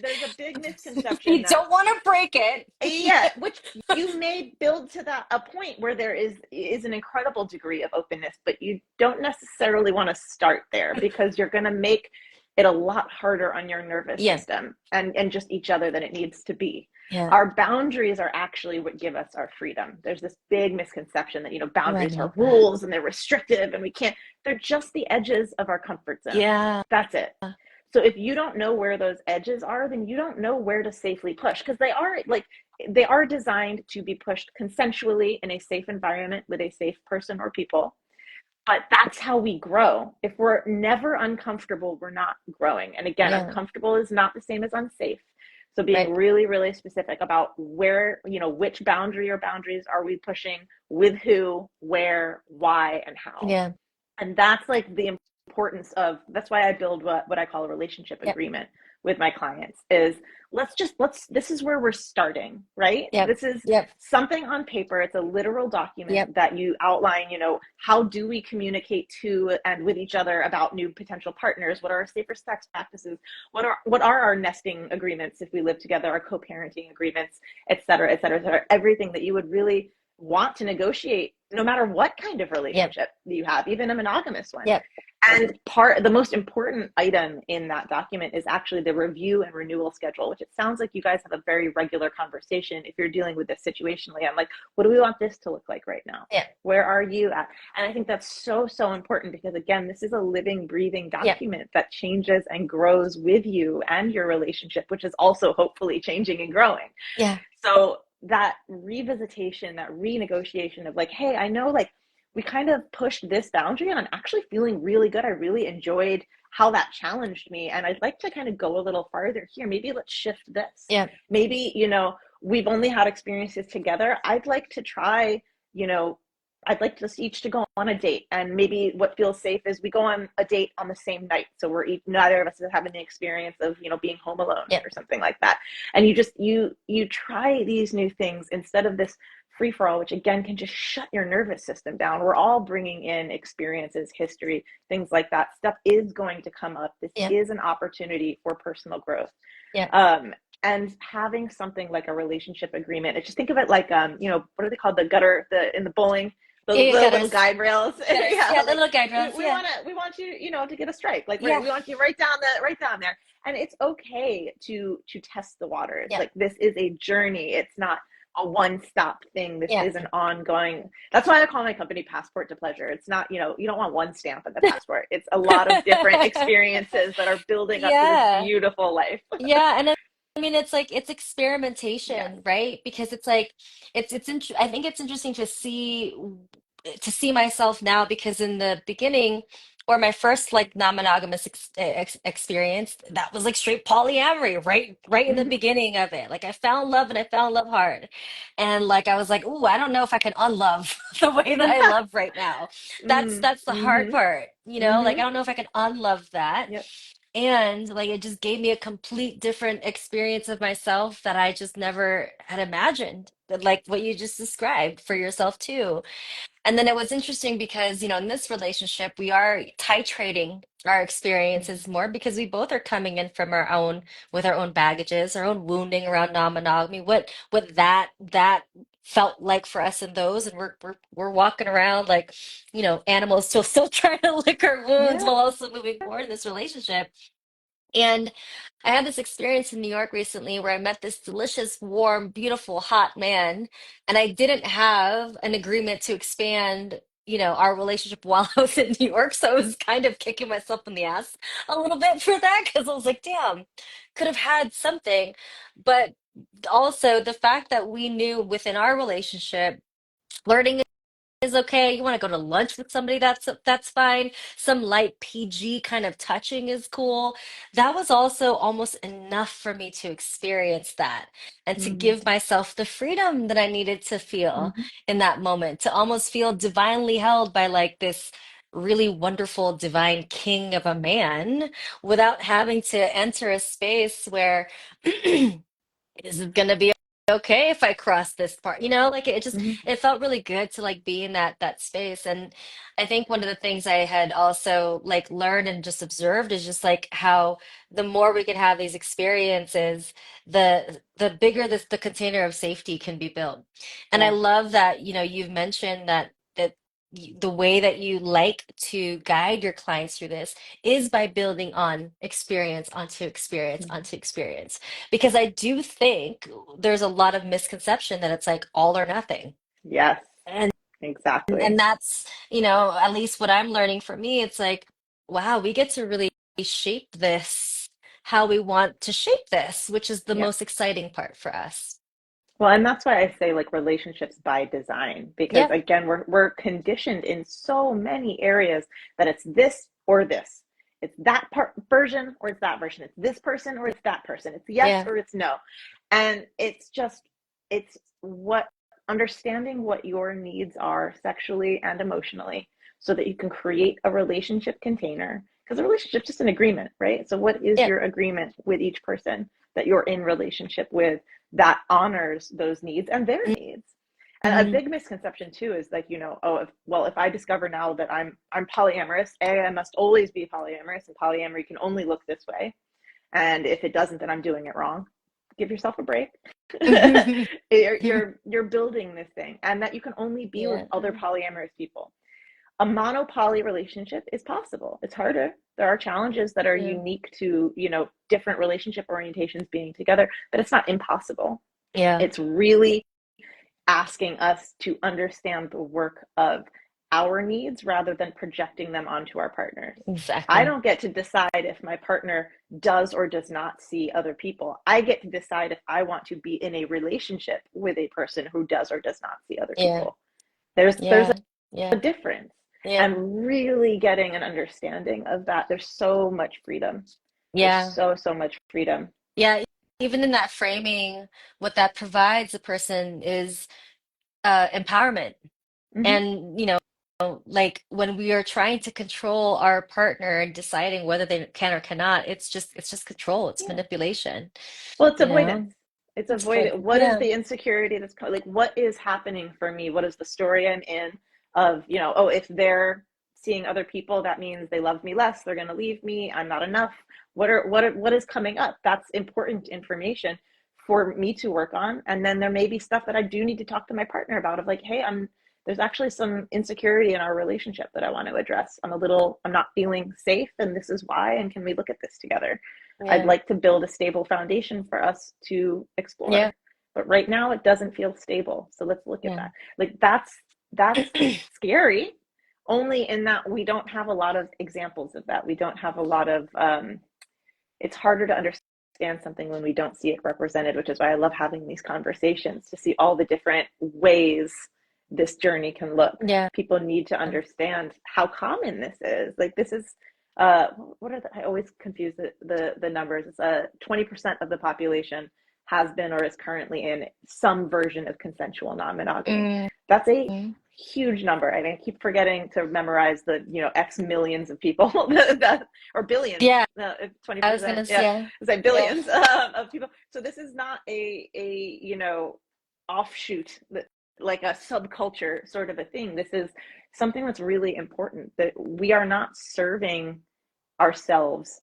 Speaker 3: There's a big misconception
Speaker 2: You
Speaker 3: that
Speaker 2: don't want to break it.
Speaker 3: yeah, which you may build to that a point where there is an incredible degree of openness, but you don't necessarily want to start there because you're going to make it a lot harder on your nervous
Speaker 2: Yeah.
Speaker 3: system and just each other than it needs to be.
Speaker 2: Yeah.
Speaker 3: Our boundaries are actually what give us our freedom. There's this big misconception that,
Speaker 2: Oh, I
Speaker 3: boundaries are
Speaker 2: love that.
Speaker 3: rules and they're restrictive and we can't, they're just the edges of our comfort zone.
Speaker 2: Yeah.
Speaker 3: That's it. So if you don't know where those edges are, then you don't know where to safely push because they are designed to be pushed consensually in a safe environment with a safe person or people. But that's how we grow. If we're never uncomfortable, we're not growing. And again,
Speaker 2: Yeah.
Speaker 3: uncomfortable is not the same as unsafe. So being
Speaker 2: Right.
Speaker 3: really, really specific about where, which boundary or boundaries are we pushing, with who, where, why, and how.
Speaker 2: Yeah.
Speaker 3: And that's like the importance of, that's why I build what I call a relationship
Speaker 2: Yep.
Speaker 3: agreement with my clients is let's this is where we're starting, right?
Speaker 2: Yep.
Speaker 3: This is
Speaker 2: Yep.
Speaker 3: something on paper. It's a literal document
Speaker 2: Yep.
Speaker 3: that you outline, how do we communicate to and with each other about new potential partners? What are our safer sex practices? What are our nesting agreements if we live together, our co-parenting agreements, et cetera, et cetera, et cetera. Everything that you would really want to negotiate no matter what kind of
Speaker 2: Yep.
Speaker 3: relationship you have, even a monogamous one.
Speaker 2: Yep.
Speaker 3: And the most important item in that document is actually the review and renewal schedule, which it sounds like you guys have a very regular conversation. If you're dealing with this situationally, I'm like, what do we want this to look like right now?
Speaker 2: Yep.
Speaker 3: Where are you at? And I think that's so, so important because again, this is a living, breathing
Speaker 2: Yep.
Speaker 3: document that changes and grows with you and your relationship, which is also hopefully changing and growing.
Speaker 2: Yeah.
Speaker 3: So that revisitation, that renegotiation of like, hey, I know like we kind of pushed this boundary and I'm actually feeling really good. I really enjoyed how that challenged me. And I'd like to kind of go a little farther here. Maybe let's shift this.
Speaker 2: Yep.
Speaker 3: Maybe, we've only had experiences together. I'd like to try, you know, I'd like us each to go on a date. And maybe what feels safe is we go on a date on the same night. So neither of us is having the experience of, being home alone
Speaker 2: Yep.
Speaker 3: or something like that. And you try these new things instead of this free for all, which again can just shut your nervous system down. We're all bringing in experiences, history, things like that. Stuff is going to come up. This
Speaker 2: Yep.
Speaker 3: is an opportunity for personal growth.
Speaker 2: Yep.
Speaker 3: And having something like a relationship agreement, just think of it like, what are they called? The gutter, in the bowling,
Speaker 2: You
Speaker 3: the
Speaker 2: gotta,
Speaker 3: little guide rails. Yeah,
Speaker 2: yeah, the
Speaker 3: like
Speaker 2: little guide rails.
Speaker 3: we
Speaker 2: Yeah.
Speaker 3: want you, to get a strike. Like
Speaker 2: Yeah.
Speaker 3: we want you right down there. And it's okay to test the waters.
Speaker 2: Yeah.
Speaker 3: Like this is a journey. It's not a one-stop thing. This
Speaker 2: Yeah.
Speaker 3: is an ongoing. That's why I call my company Passport to Pleasure. It's not, you don't want one stamp at the passport. It's a lot of different experiences that are building up to this
Speaker 2: Yeah.
Speaker 3: beautiful life.
Speaker 2: Yeah, and I mean it's like it's
Speaker 3: Yes.
Speaker 2: experimentation, right? Because it's like I think it's interesting to see myself now because in the beginning or my first like non-monogamous experience that was like straight polyamory right in the
Speaker 3: Mm-hmm.
Speaker 2: beginning of it. Like I found love and I found love hard. And like I was like, "Ooh, I don't know if I can unlove the way that I love right now." That's the hard
Speaker 3: Mm-hmm.
Speaker 2: part, you know? Like
Speaker 3: Mm-hmm.
Speaker 2: I don't know if I can unlove that.
Speaker 3: Yep.
Speaker 2: And like it just gave me a complete different experience of myself that I just never had imagined. Like what you just described for yourself too. And then it was interesting because, in this relationship, we are titrating our experiences more because we both are coming in from with our own baggages, our own wounding around non-monogamy, what that felt like for us in those. And we're walking around like, animals still trying to lick our wounds
Speaker 3: Yeah.
Speaker 2: while also moving forward in this relationship. And I had this experience in New York recently where I met this delicious, warm, beautiful, hot man, and I didn't have an agreement to expand, our relationship while I was in New York. So I was kind of kicking myself in the ass a little bit for that because I was like, damn, could have had something. But also the fact that we knew within our relationship, flirting is okay. You want to go to lunch with somebody, that's fine. Some light PG kind of touching is cool. That was also almost enough for me to experience that and to
Speaker 3: Mm-hmm.
Speaker 2: give myself the freedom that I needed to feel
Speaker 3: Mm-hmm.
Speaker 2: in that moment, to almost feel divinely held by like this really wonderful divine king of a man without having to enter a space where is it gonna be okay if I cross this part? Like
Speaker 3: Mm-hmm.
Speaker 2: it felt really good to like be in that space. And I think one of the things I had also like learned and just observed is just like how the more we can have these experiences, the bigger the container of safety can be built. And I
Speaker 3: Yeah.
Speaker 2: love that, you've mentioned that the way that you like to guide your clients through this is by building on experience onto experience
Speaker 3: Mm-hmm.
Speaker 2: onto experience because I do think there's a lot of misconception that it's like all or nothing.
Speaker 3: Yes.
Speaker 2: And
Speaker 3: Exactly.
Speaker 2: that's, at least what I'm learning for me, it's like, wow, we get to really shape this how we want to shape this, which is the
Speaker 3: Yeah.
Speaker 2: most exciting part for us.
Speaker 3: Well, and that's why I say like relationships by design, because
Speaker 2: Yeah,
Speaker 3: again, we're conditioned in so many areas that it's this or this. It's that part version or it's that version. It's this person or it's that person. It's yes
Speaker 2: yeah,
Speaker 3: or it's no. And it's what understanding what your needs are sexually and emotionally so that you can create a relationship container. Because a relationship's just an agreement, right? So what is
Speaker 2: yeah,
Speaker 3: your agreement with each person that you're in relationship with that honors those needs and their needs? And a
Speaker 2: mhm,
Speaker 3: big misconception too is like, oh, if I discover now that I'm polyamorous, I must always be polyamorous, and polyamory can only look this way. And if it doesn't, then I'm doing it wrong. Give yourself a break.
Speaker 2: mhm.
Speaker 3: You're building this thing, and that you can only be with
Speaker 2: Yeah,
Speaker 3: other polyamorous people. A monopoly relationship is possible. It's harder. There are challenges that are
Speaker 2: yeah,
Speaker 3: unique to, different relationship orientations being together, but it's not impossible.
Speaker 2: yeah,
Speaker 3: It's really asking us to understand the work of our needs rather than projecting them onto our partners. I
Speaker 2: exactly.
Speaker 3: don't get to decide if my partner does or does not see other people. I get to decide if I want to be in a relationship with a person who does or does not see other
Speaker 2: Yeah,
Speaker 3: people. There's
Speaker 2: yeah,
Speaker 3: a
Speaker 2: yeah,
Speaker 3: difference.
Speaker 2: yeah,
Speaker 3: And really getting an understanding of that, there's so much freedom. There's
Speaker 2: yeah.
Speaker 3: so much freedom.
Speaker 2: Yeah, even in that framing, what that provides the person is empowerment.
Speaker 3: Hmm.
Speaker 2: And, like when we are trying to control our partner and deciding whether they can or cannot, it's just control, it's
Speaker 3: Yeah.
Speaker 2: manipulation,
Speaker 3: Well, it's
Speaker 2: you
Speaker 3: avoidance.
Speaker 2: know?
Speaker 3: It's
Speaker 2: It's like,
Speaker 3: avoid. What is
Speaker 2: yeah,
Speaker 3: the insecurity that's like? What is happening for me? What is the story I'm in? Of oh, if they're seeing other people, that means they love me less. They're going to leave me. I'm not enough. What is coming up? That's important information for me to work on. And then there may be stuff that I do need to talk to my partner about. Of like, hey, there's actually some insecurity in our relationship that I want to address. I'm not feeling safe, and this is why. And can we look at this together? I'd
Speaker 2: Yeah.
Speaker 3: like to build a stable foundation for us to
Speaker 2: Yeah.
Speaker 3: explore. But right now it doesn't feel stable. So let's look at
Speaker 2: Yeah.
Speaker 3: that. Like that's scary, only in that we don't have a lot of examples of that. We don't have a lot of it's harder to understand something when we don't see it represented, which is why I love having these conversations to see all the different ways this journey can look.
Speaker 2: Yeah.
Speaker 3: People need to understand how common this is. Like this is what are I always confuse the numbers. It's 20% of the population has been or is currently in some version of consensual non-monogamy.
Speaker 2: Mm.
Speaker 3: That's a huge number. And I keep forgetting to memorize the, X millions of people that, or billions,
Speaker 2: Yeah. I was
Speaker 3: 20%.
Speaker 2: gonna
Speaker 3: Yeah,
Speaker 2: say,
Speaker 3: it's like
Speaker 2: yeah.
Speaker 3: billions of people. So this is not offshoot, like a subculture sort of a thing. This is something that's really important, that we are not serving ourselves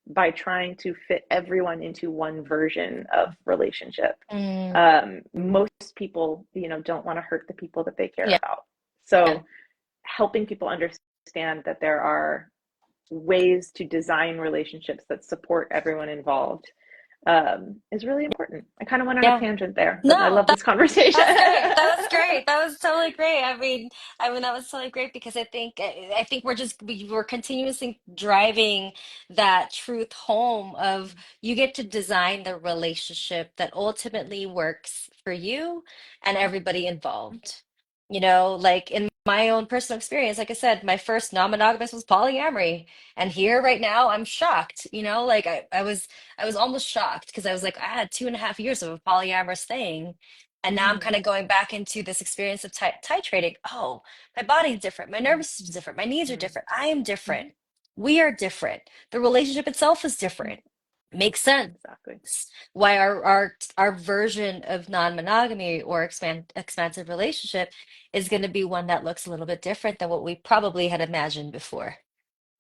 Speaker 3: by trying to fit everyone into one version of relationship.
Speaker 2: Mm.
Speaker 3: Most people, don't want to hurt the people that they care
Speaker 2: Yeah.
Speaker 3: about.
Speaker 2: Yeah.
Speaker 3: So helping people understand that there are ways to design relationships that support everyone involved is really important. I kind of went on a
Speaker 2: Yeah.
Speaker 3: tangent there, but I
Speaker 2: No,
Speaker 3: love this conversation.
Speaker 2: that's great. That was great. That was totally great. I mean that was totally great because I think we're continuously driving that truth home of you get to design the relationship that ultimately works for you and everybody involved. Like in my own personal experience, like I said, my first non-monogamous was polyamory. And here right now I'm shocked. Like I was almost shocked because I was like, I had 2.5 years of a polyamorous thing. And now I'm
Speaker 3: Mm-hmm.
Speaker 2: kind of going back into this experience of titrating. Oh, my body's different. My nervous system's different. My needs are different. I am different.
Speaker 3: Mm-hmm.
Speaker 2: We are different. The relationship itself is different. Makes sense
Speaker 3: Exactly.
Speaker 2: why our version of non-monogamy or expansive relationship is going to be one that looks a little bit different than what we probably had imagined before.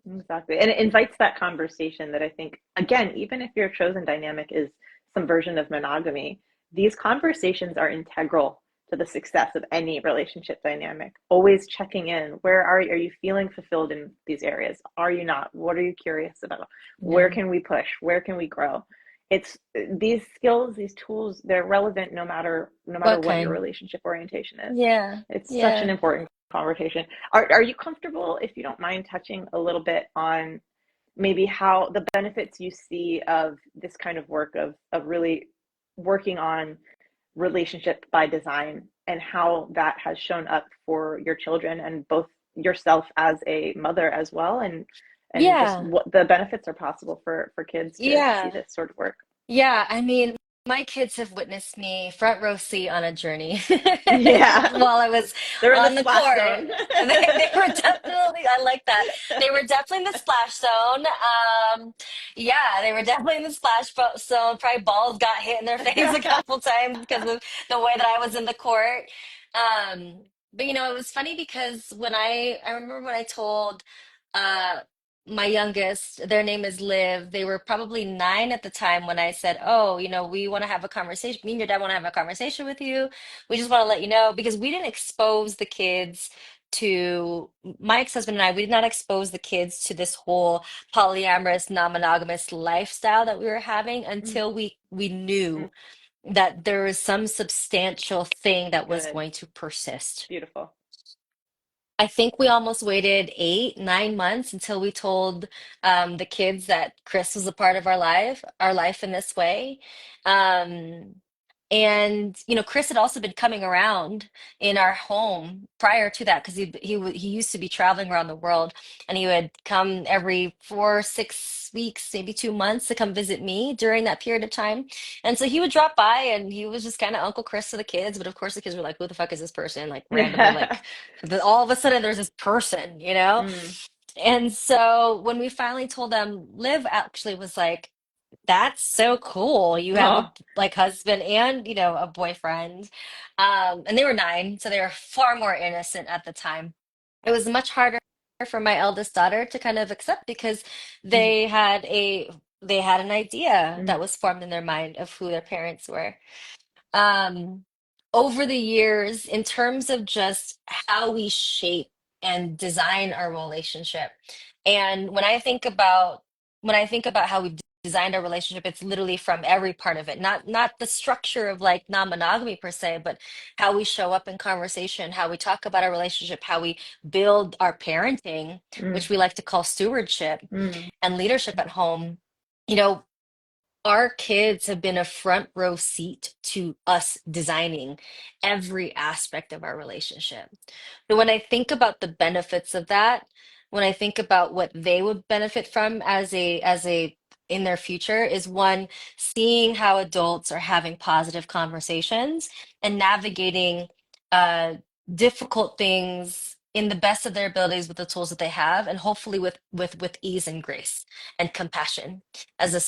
Speaker 3: Exactly. And it invites that conversation that I think, again, even if your chosen dynamic is some version of monogamy, these conversations are integral to the success of any relationship dynamic. Always checking in. Where are you? Are you feeling fulfilled in these areas? Are you not? What are you curious about? Where
Speaker 2: Yeah.
Speaker 3: can we push? Where can we grow? It's these skills, these tools, they're relevant no matter
Speaker 2: What
Speaker 3: what your
Speaker 2: kind?
Speaker 3: relationship orientation is.
Speaker 2: Yeah.
Speaker 3: It's such an
Speaker 2: Yeah.
Speaker 3: important conversation. Are you comfortable, if you don't mind, touching a little bit on maybe how the benefits you see of this kind of work of really working on relationship by design and how that has shown up for your children and both yourself as a mother as well, and just
Speaker 2: Yeah.
Speaker 3: what the benefits are possible for kids to see
Speaker 2: Yeah.
Speaker 3: this sort of work.
Speaker 2: Yeah, I mean, my kids have witnessed me front row seat on a journey
Speaker 3: Yeah.
Speaker 2: while I was
Speaker 3: They're in the
Speaker 2: on the
Speaker 3: splash
Speaker 2: court.
Speaker 3: zone.
Speaker 2: They were definitely, I like that. They were definitely in the splash zone. Yeah, they were definitely in the zone. Probably balls got hit in their face a couple times because of the way that I was in the court. But it was funny because I remember when I told uh my youngest, their name is Liv. They were probably 9 at the time when I said, "Oh, we want to have a conversation. Me and your dad want to have a conversation with you. We just want to let you know because we didn't expose the kids to my ex-husband and I. We did not expose the kids to this whole polyamorous, non-monogamous lifestyle that we were having
Speaker 3: Mm,
Speaker 2: until we
Speaker 3: mm,
Speaker 2: knew that there was some substantial thing that was
Speaker 3: good.
Speaker 2: going to persist."
Speaker 3: Beautiful.
Speaker 2: I think we almost waited 8, 9 months until we told the kids that Chris was a part of our life in this way. Um, and Chris had also been coming around in our home prior to that because he used to be traveling around the world, and he would come every 4, 6 weeks, maybe 2 months to come visit me during that period of time. And so he would drop by, and he was just kind of Uncle Chris to the kids. But of course, the kids were like, "Who the fuck is this person?" Like randomly, like all of a sudden there's this person.
Speaker 3: Mm.
Speaker 2: And so when we finally told them, Liv actually was like, "That's so cool. You have a
Speaker 3: Oh.
Speaker 2: like husband and a boyfriend." And they were 9, so they were far more innocent at the time. It was much harder for my eldest daughter to kind of accept because
Speaker 3: Mm,
Speaker 2: they had an idea that
Speaker 3: mm,
Speaker 2: was formed in their mind of who their parents were. Um, over the years, in terms of just how we shape and design our relationship. And when I think about how we designed our relationship, it's literally from every part of it. Not the structure of like non-monogamy per se, but how we show up in conversation, how we talk about our relationship, how we build our parenting,
Speaker 3: Mm,
Speaker 2: which we like to call stewardship
Speaker 3: mm.
Speaker 2: and leadership at home. You know, our kids have been a front row seat to us designing every aspect of our relationship. So when I think about the benefits of that, when I think about what they would benefit from as a in their future is one, seeing how adults are having positive conversations and navigating uh, difficult things in the best of their abilities with the tools that they have, and hopefully with ease and grace and compassion as the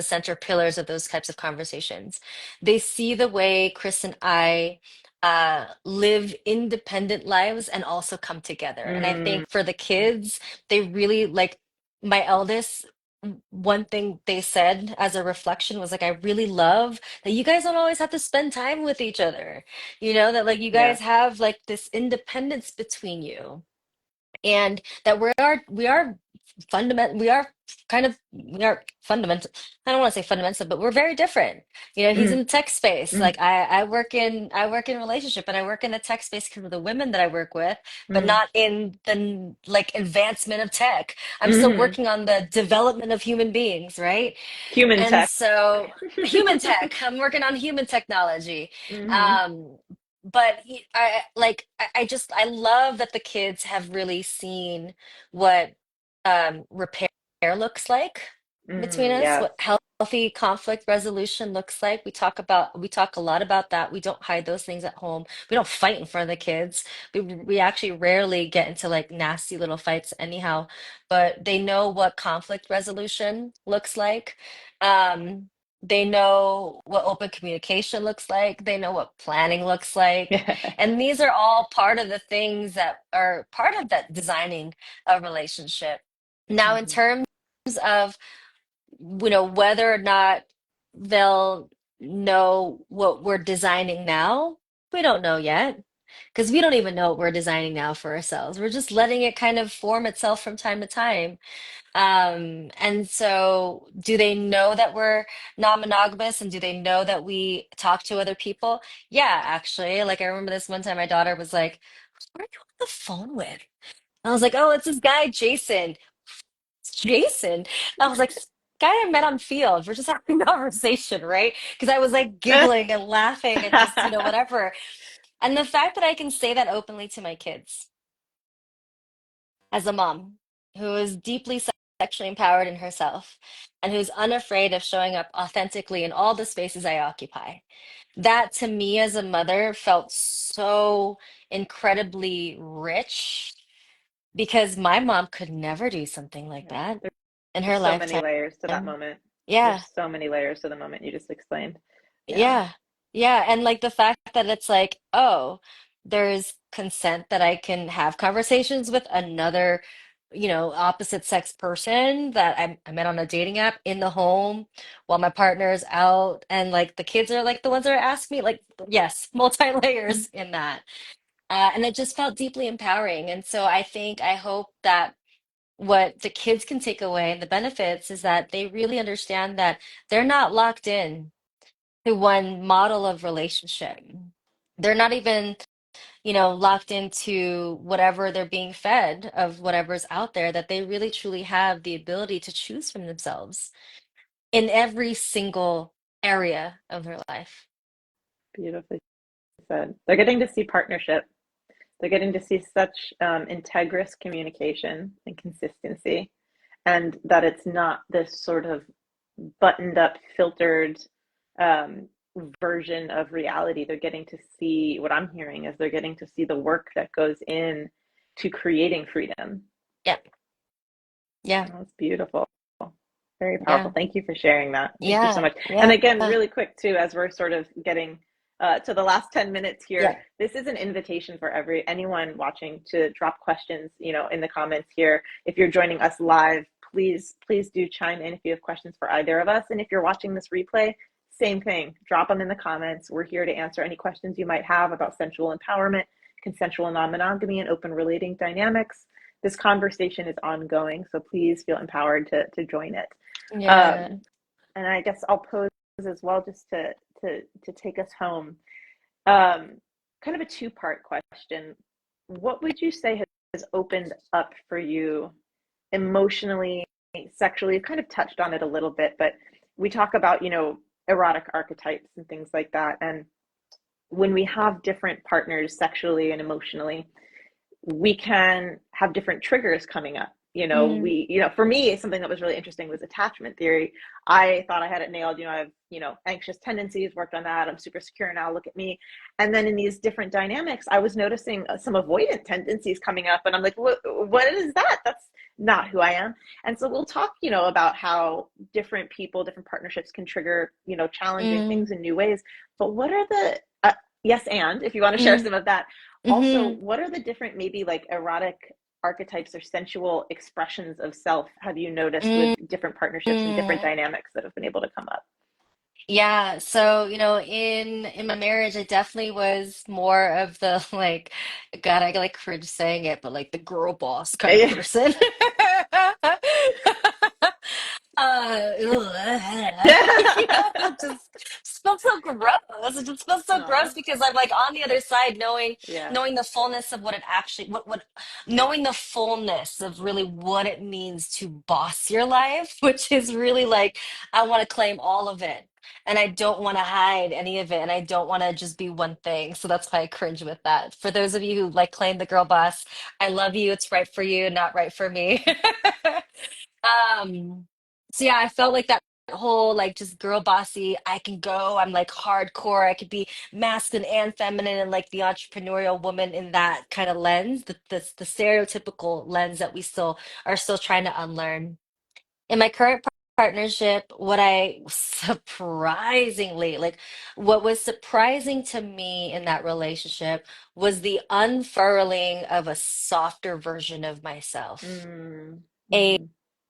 Speaker 2: center pillars of those types of conversations. They see the way Chris and I live independent lives and also come together. And I
Speaker 3: Mm.
Speaker 2: think for the kids, they really like my eldest. One thing they said as a reflection was like, I really love that you guys don't always have to spend time with each other. You know, that like you
Speaker 3: Yeah.
Speaker 2: guys have like this independence between you and that we are fundament we are we are fundamental. I don't want to say fundamental, but we're very different. You know, he's in
Speaker 3: Mm,
Speaker 2: the tech space.
Speaker 3: mm,
Speaker 2: Like I work in relationship and I work in the tech space because of the women that I work with, but
Speaker 3: mm,
Speaker 2: not in the like advancement of tech. I'm still
Speaker 3: mm.
Speaker 2: working on the development of human beings, right?
Speaker 3: Human
Speaker 2: And
Speaker 3: tech.
Speaker 2: so human tech, I'm working on human technology.
Speaker 3: Hmm.
Speaker 2: Um, but I just I love that the kids have really seen what repair looks like between
Speaker 3: Mm,
Speaker 2: us,
Speaker 3: yes.
Speaker 2: what healthy conflict resolution looks like. We talk a lot about that. We don't hide those things at home. We don't fight in front of the kids. We actually rarely get into like nasty little fights anyhow, but they know what conflict resolution looks like. Um, they know what open communication looks like. They know what planning looks like. And these are all part of the things that are part of that designing a relationship. Now, in
Speaker 3: Mhm.
Speaker 2: terms of, you know, whether or not they'll know what we're designing now, we don't know yet because we don't even know what we're designing now for ourselves. We're just letting it kind of form itself from time to time. And so do they know that we're non-monogamous and do they know that we talk to other people? Yeah, actually. Like I remember this one time my daughter was like, "Who are you on the phone with?" I was like, "Oh, it's this guy, Jason." It's Jason. I was like, guy I met on field. We're just having a conversation, right? Because I was like giggling and laughing and just, you know, whatever. And the fact that I can say that openly to my kids as a mom who is deeply sexually empowered in herself and who's unafraid of showing up authentically in all the spaces I occupy. That to me as a mother felt so incredibly rich because my mom could never do something like
Speaker 3: Yeah.
Speaker 2: that in her
Speaker 3: There's so many
Speaker 2: lifetime.
Speaker 3: layers to that moment.
Speaker 2: Yeah.
Speaker 3: There's so many layers to the moment you just explained. Yeah.
Speaker 2: Yeah. Yeah. And like the fact that it's like, oh, there's consent that I can have conversations with another, you know, opposite sex person that I met on a dating app in the home while my partner is out. And like the kids are like the ones that are asking me, like, yes, multi-layers in that. And it just felt deeply empowering. And so I hope that what the kids can take away and the benefits is that they really understand that they're not locked in to one model of relationship. They're not even, you know, locked into whatever they're being fed of whatever's out there, that they really truly have the ability to choose from themselves in every single area of their life.
Speaker 3: Beautifully said. They're getting to see partnership. They're getting to see such integrous communication and consistency, and that it's not this sort of buttoned up, filtered um, version of reality. They're getting to see what I'm hearing is they're getting to see the work that goes in to creating freedom.
Speaker 2: Yeah. Yeah.
Speaker 3: That's beautiful. Very powerful.
Speaker 2: Yeah.
Speaker 3: Thank you for sharing that. Thank you so
Speaker 2: Yeah.
Speaker 3: much. And
Speaker 2: Yeah.
Speaker 3: again, really quick too, as we're sort of getting to the last 10 minutes here,
Speaker 2: Yeah.
Speaker 3: this is an invitation for anyone watching to drop questions, you know, in the comments here. If you're joining us live, please do chime in if you have questions for either of us. And if you're watching this replay, same thing. Drop them in the comments. We're here to answer any questions you might have about sensual empowerment, consensual non-monogamy, and open relating dynamics. This conversation is ongoing, so please feel empowered to join it.
Speaker 2: Yeah.
Speaker 3: And I guess I'll pose as well, just to take us home. Kind of a two-part question. What would you say has opened up for you emotionally, sexually? You've kind of touched on it a little bit, but we talk about, erotic archetypes and things like that. And when we have different partners sexually and emotionally, we can have different triggers coming up.
Speaker 2: Mm,
Speaker 3: For me, something that was really interesting was attachment theory. I thought I had it nailed. I have, anxious tendencies, worked on that. I'm super secure now. Look at me. And then in these different dynamics, I was noticing some avoidant tendencies coming up. And I'm like, what is that? That's not who I am. And so we'll talk, about how different people, different partnerships can trigger, challenging
Speaker 2: mm,
Speaker 3: things in new ways. But what are the, yes, and if you want to share
Speaker 2: mm,
Speaker 3: some of that, also,
Speaker 2: mhm.
Speaker 3: what are the different, maybe like erotic archetypes or sensual expressions of self have you noticed with
Speaker 2: Mm,
Speaker 3: different partnerships and different
Speaker 2: mm.
Speaker 3: dynamics that have been able to come up?
Speaker 2: Yeah, so in my marriage, I definitely was more of the like, God, I like cringe saying it, but like the girl boss kind of
Speaker 3: Yeah.
Speaker 2: person. It just felt so gross. It just felt so
Speaker 3: Aw,
Speaker 2: gross because I'm like on the other side,
Speaker 3: yeah.
Speaker 2: knowing the fullness of what it actually, what, knowing the fullness of really what it means to boss your life, which is really like, I want to claim all of it. And I don't want to hide any of it, and I don't want to just be one thing. So that's why I cringe with that. For those of you who like claim the girl boss, I love you. It's right for you, not right for me. Um, so yeah, I felt like that whole like just girl bossy, I can go, I'm like hardcore, I could be masculine and feminine and like the entrepreneurial woman in that kind of lens, the stereotypical lens that we still are still trying to unlearn. In my current partnership, what was surprising to me in that relationship was the unfurling of a softer version of myself,
Speaker 3: Mm,
Speaker 2: a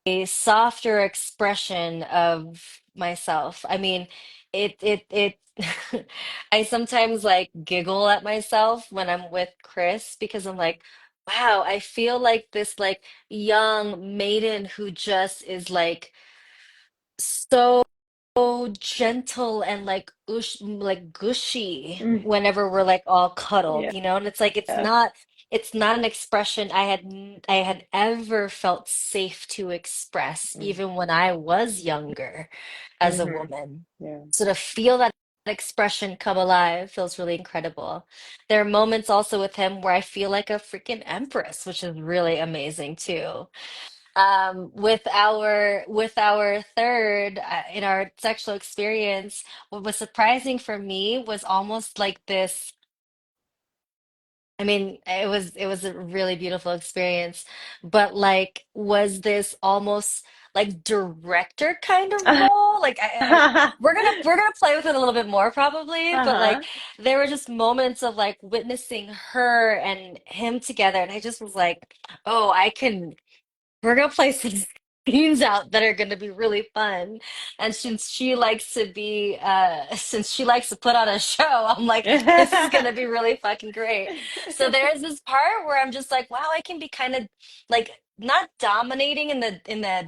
Speaker 3: mm-hmm.
Speaker 2: softer expression of myself. I mean, it I sometimes like giggle at myself when I'm with Chris because I'm like, wow, I feel like this like young maiden who just is like so gentle and like like gushy
Speaker 3: Mm,
Speaker 2: whenever we're like all cuddled,
Speaker 3: yeah.
Speaker 2: and it's like it's not an expression I had ever felt safe to express
Speaker 3: Mm,
Speaker 2: even when I was younger as a
Speaker 3: mm-hmm.
Speaker 2: woman.
Speaker 3: Yeah.
Speaker 2: So to feel that expression come alive feels really incredible. There are moments also with him where I feel like a freaking empress, which is really amazing too. With our third in our sexual experience, what was surprising for me was almost like this. I mean, it was a really beautiful experience, but like was this almost like director kind of role? Like we're gonna play with it a little bit more probably, but like
Speaker 3: Uh-huh.
Speaker 2: there were just moments of like witnessing her and him together, and I just was like, oh, I can. We're gonna play some games out that are gonna be really fun. And since she likes to put on a show, I'm like, this is gonna be really fucking great. So there's this part where I'm just like, wow, I can be kind of like not dominating in the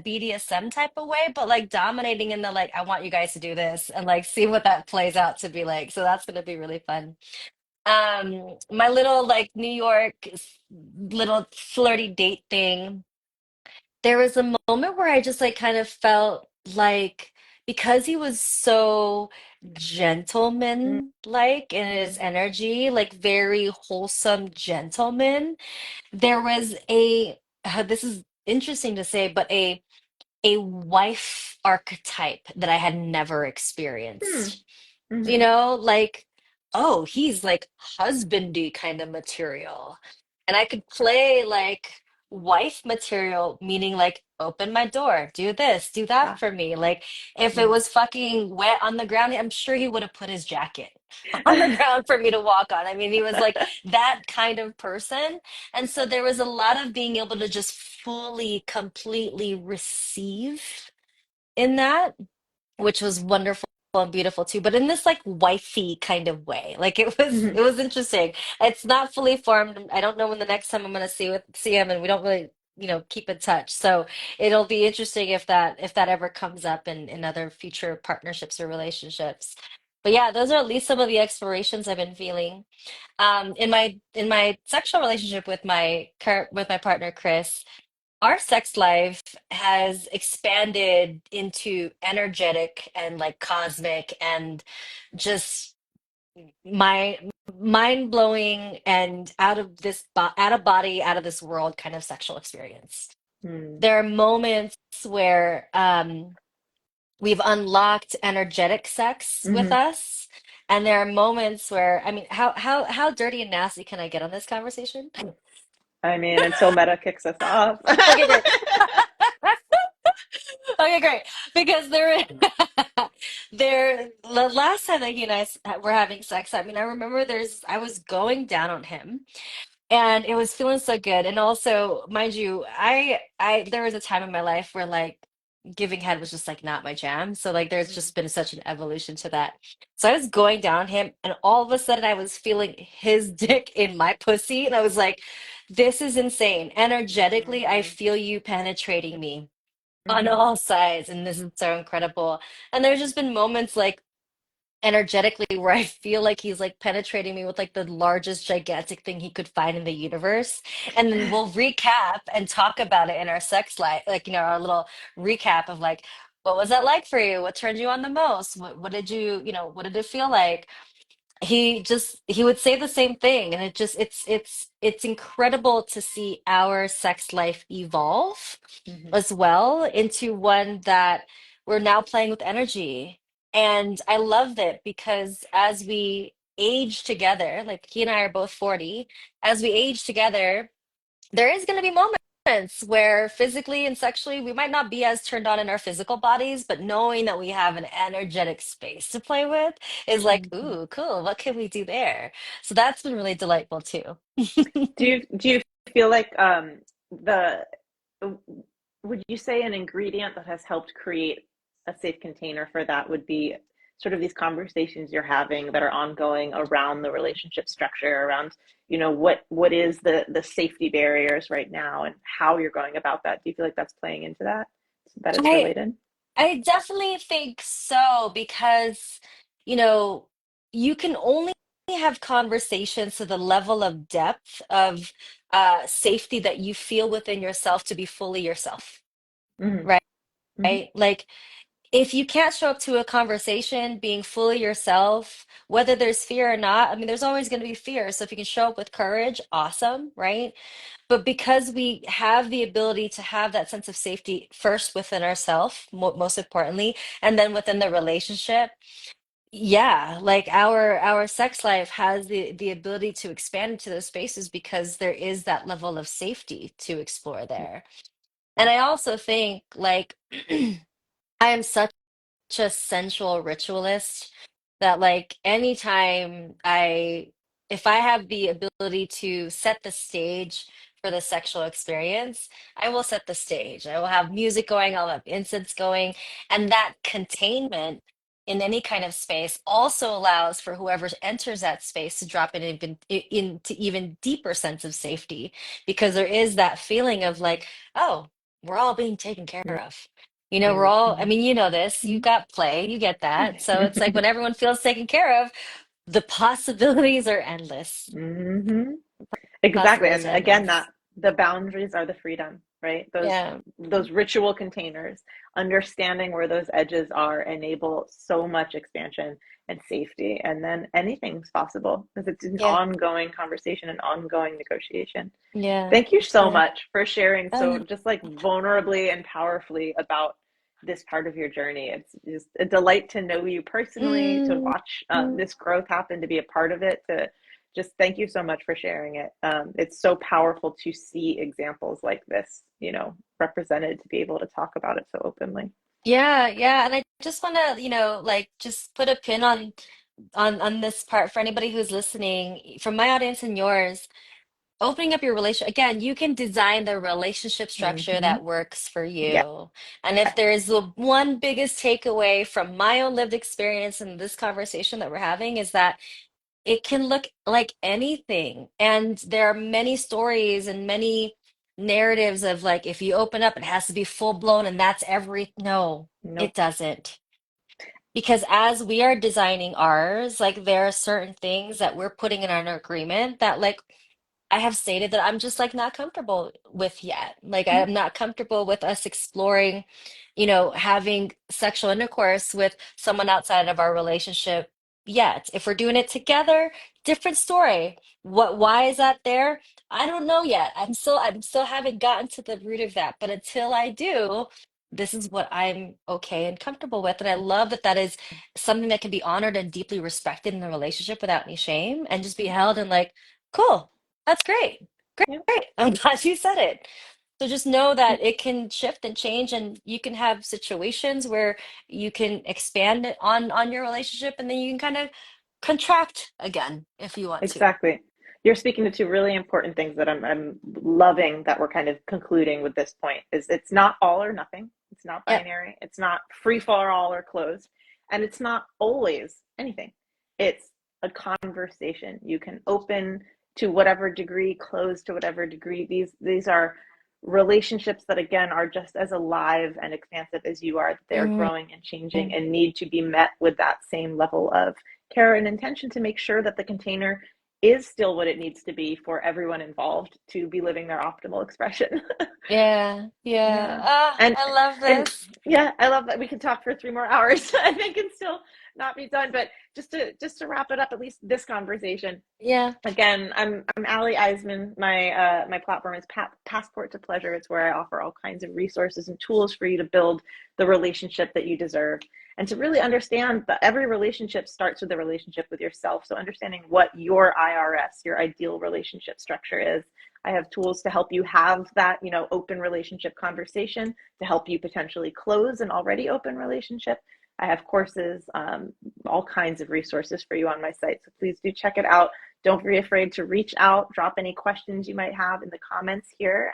Speaker 2: BDSM type of way, but like dominating in the like, I want you guys to do this and like see what that plays out to be like. So that's gonna be really fun. My little like New York little flirty date thing, there was a moment where I just like kind of felt like because he was so gentleman like in his
Speaker 3: Mm,
Speaker 2: energy, like very wholesome gentleman, there was a this is interesting to say, but a wife archetype that I had never
Speaker 3: mm,
Speaker 2: experienced.
Speaker 3: mm-hmm.
Speaker 2: Like, oh, he's like husbandy kind of material. And I could play like wife material, meaning like open my door, do this, do that
Speaker 3: Ah,
Speaker 2: for me. Like if it
Speaker 3: mm.
Speaker 2: was fucking wet on the ground, I'm sure he would have put his jacket on the ground for me to walk on. I mean, he was like that kind of person. And so there was a lot of being able to just fully, completely receive in that, which was wonderful. and beautiful too, but in this like wifey kind of way. Like
Speaker 3: Hmm.
Speaker 2: it was interesting. It's not fully formed. I don't know when the next time I'm gonna see him, and we don't really, keep in touch. So it'll be interesting if that ever comes up in other future partnerships or relationships. But yeah, those are at least some of the explorations I've been feeling. In my sexual relationship with my partner Chris, our sex life has expanded into energetic and like cosmic and just my mind blowing and out of body, out of this world kind of sexual experience.
Speaker 3: Mm.
Speaker 2: There are moments where we've unlocked energetic sex with
Speaker 3: Hmm.
Speaker 2: us. And there are moments where, I mean, how dirty and nasty can I get on this conversation?
Speaker 3: I mean, until Meta kicks us off.
Speaker 2: Okay, great. Okay, great. Because the last time that he and were having sex, I mean, I remember I was going down on him, and it was feeling so good. And also, mind you, there was a time in my life where like giving head was just like not my jam. So like, there's just been such an evolution to that. So I was going down on him, and all of a sudden, I was feeling his dick in my pussy, and I was like, "This is insane." Energetically, I
Speaker 3: Hmm.
Speaker 2: feel you penetrating me on
Speaker 3: Hmm.
Speaker 2: all sides, and this is so incredible. And there's just been moments like energetically where I feel like he's like penetrating me with like the largest gigantic thing he could find in the universe. And then we'll recap and talk about it in our sex life, like, our little recap of like, what was that like for you? What turned you on the most? What did what did it feel like? He would say the same thing, and it's incredible to see our sex life evolve
Speaker 3: Hmm.
Speaker 2: as well into one that we're now playing with energy. And I love it because as we age together, like he and I are both 40, as we age together, there is going to be moments where physically and sexually we might not be as turned on in our physical bodies, but knowing that we have an energetic space to play with is like,
Speaker 3: Hmm.
Speaker 2: ooh, cool. What can we do there? So that's been really delightful too.
Speaker 3: Do you feel like the would you say an ingredient that has helped create a safe container for that would be sort of these conversations you're having that are ongoing around the relationship structure, around, what is the safety barriers right now and how you're going about that? Do you feel like that's playing into that? That it's
Speaker 2: I
Speaker 3: related?
Speaker 2: I definitely think so because, you know, you can only have conversations to the level of depth of safety that you feel within yourself to be fully yourself,
Speaker 3: Hmm.
Speaker 2: right?
Speaker 3: Hmm.
Speaker 2: Like, if you can't show up to a conversation being fully yourself, whether there's fear or not, I mean, there's always going to be fear. So if you can show up with courage, awesome, right? But because we have the ability to have that sense of safety first within ourselves, most importantly, and then within the relationship, yeah, like our sex life has the ability to expand into those spaces because there is that level of safety to explore there. And
Speaker 3: Yeah.
Speaker 2: I also think like I am such a sensual ritualist that like anytime if I have the ability to set the stage for the sexual experience, I will set the stage. I will have music going, I'll have incense going, and that containment in any kind of space also allows for whoever enters that space to drop in into even deeper sense of safety because there is that feeling of like, oh, we're all being taken care
Speaker 3: Yeah.
Speaker 2: of. We're all, I
Speaker 3: Hmm.
Speaker 2: mean, you know this, you got play, you get that. So it's like when everyone feels taken care of, the possibilities are endless.
Speaker 3: Hmm. Exactly.
Speaker 2: Possibilities
Speaker 3: And
Speaker 2: are
Speaker 3: again,
Speaker 2: endless.
Speaker 3: that the boundaries are the freedom, right? Those
Speaker 2: Yeah.
Speaker 3: those ritual containers, understanding where those edges are enable so much expansion and safety. And then anything's possible because it's an
Speaker 2: Yeah.
Speaker 3: ongoing conversation, an ongoing negotiation.
Speaker 2: Yeah.
Speaker 3: Thank you so
Speaker 2: Yeah.
Speaker 3: much for sharing
Speaker 2: Oh,
Speaker 3: so
Speaker 2: yeah.
Speaker 3: just like vulnerably and powerfully about this part of your journey. It's just a delight to know you personally, to
Speaker 2: Mm,
Speaker 3: watch this growth happen, to be a part of it, to just thank you so much for sharing it. It's so powerful to see examples like this, represented, to be able to talk about it so openly.
Speaker 2: yeah. Yeah. And I just want to, like just put a pin on this part for anybody who's listening from my audience and yours. opening up your relation again, you can design the relationship structure
Speaker 3: Hmm.
Speaker 2: that works for
Speaker 3: Yeah.
Speaker 2: you. And if there is the one biggest takeaway from my own lived experience in this conversation that we're having is that it can look like anything. And there are many stories and many narratives of like, if you open up, it has to be full blown and that's every. No, it
Speaker 3: Nope.
Speaker 2: doesn't. Because as we are designing ours, like there are certain things that we're putting in an agreement that like I have stated that I'm just like not comfortable with yet. Like I'm not comfortable with us exploring, having sexual intercourse with someone outside of our relationship yet. If we're doing it together, different story. Why is that there? I don't know yet. I'm still haven't gotten to the root of that. But until I do, this is what I'm okay and comfortable with. And I love that that is something that can be honored and deeply respected in the relationship without any shame and just be held in like, cool. That's great. Great.
Speaker 3: Yep.
Speaker 2: Great. I'm glad you said it. So just know that it can shift and change, and you can have situations where you can expand it on your relationship, and then you can kind of contract again if you want to.
Speaker 3: Exactly. You're speaking to two really important things that I'm loving that we're kind of concluding with this point is it's not all or nothing. It's not
Speaker 2: Yep.
Speaker 3: binary. It's not free for all or closed. And it's not always anything. It's a conversation. You can open to whatever degree, close to whatever degree. These are relationships that again are just as alive and expansive as you are. They're
Speaker 2: Mhm.
Speaker 3: growing and changing and need to be met with that same level of care and intention to make sure that the container is still what it needs to be for everyone involved to be living their optimal expression.
Speaker 2: Yeah. Yeah.
Speaker 3: Yeah.
Speaker 2: Ah,
Speaker 3: And
Speaker 2: I love
Speaker 3: and
Speaker 2: this.
Speaker 3: yeah, I love that we could talk for 3 more hours, I think, and still not be done. But just to wrap it up, at least this conversation,
Speaker 2: Yeah.
Speaker 3: again, I'm Ali Iseman. My platform is Passport to Pleasure. It's where I offer all kinds of resources and tools for you to build the relationship that you deserve, and to really understand that every relationship starts with the relationship with yourself. So understanding what your IRS, your ideal relationship structure is. I have tools to help you have that, open relationship conversation, to help you potentially close an already open relationship. I have courses, all kinds of resources for you on my site. So please do check it out. Don't be afraid to reach out, drop any questions you might have in the comments here.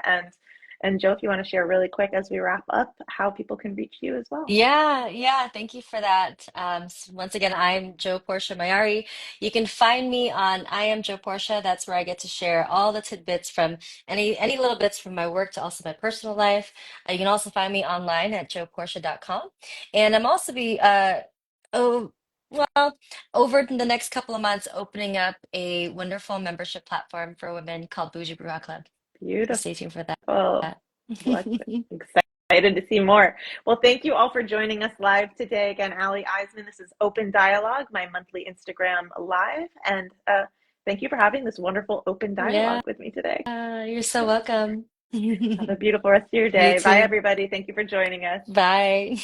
Speaker 3: And Joe, if you want to share really quick as we wrap up how people can reach you as well.
Speaker 2: Yeah, yeah, thank you for that. Once again, I'm Joe Portia Mayari. You can find me on I am Joe Portia. That's where I get to share all the tidbits from any little bits from my work to also my personal life. You can also find me online at joeportia.com. And I'm also be oh well over the next couple of months opening up a wonderful membership platform for women called Bougie Brewer Club. So
Speaker 3: Beautiful.
Speaker 2: stay tuned for that.
Speaker 3: Well, excited to see more. Well, thank you all for joining us live today. Again, Ali Iseman, this is Open Dialogue, my monthly Instagram live. And thank you for having this wonderful open
Speaker 2: Yeah,
Speaker 3: dialogue with me today.
Speaker 2: you're so welcome.
Speaker 3: Have a beautiful rest of your
Speaker 2: You
Speaker 3: day. Bye,
Speaker 2: too.
Speaker 3: everybody. Thank you for joining us.
Speaker 2: Bye.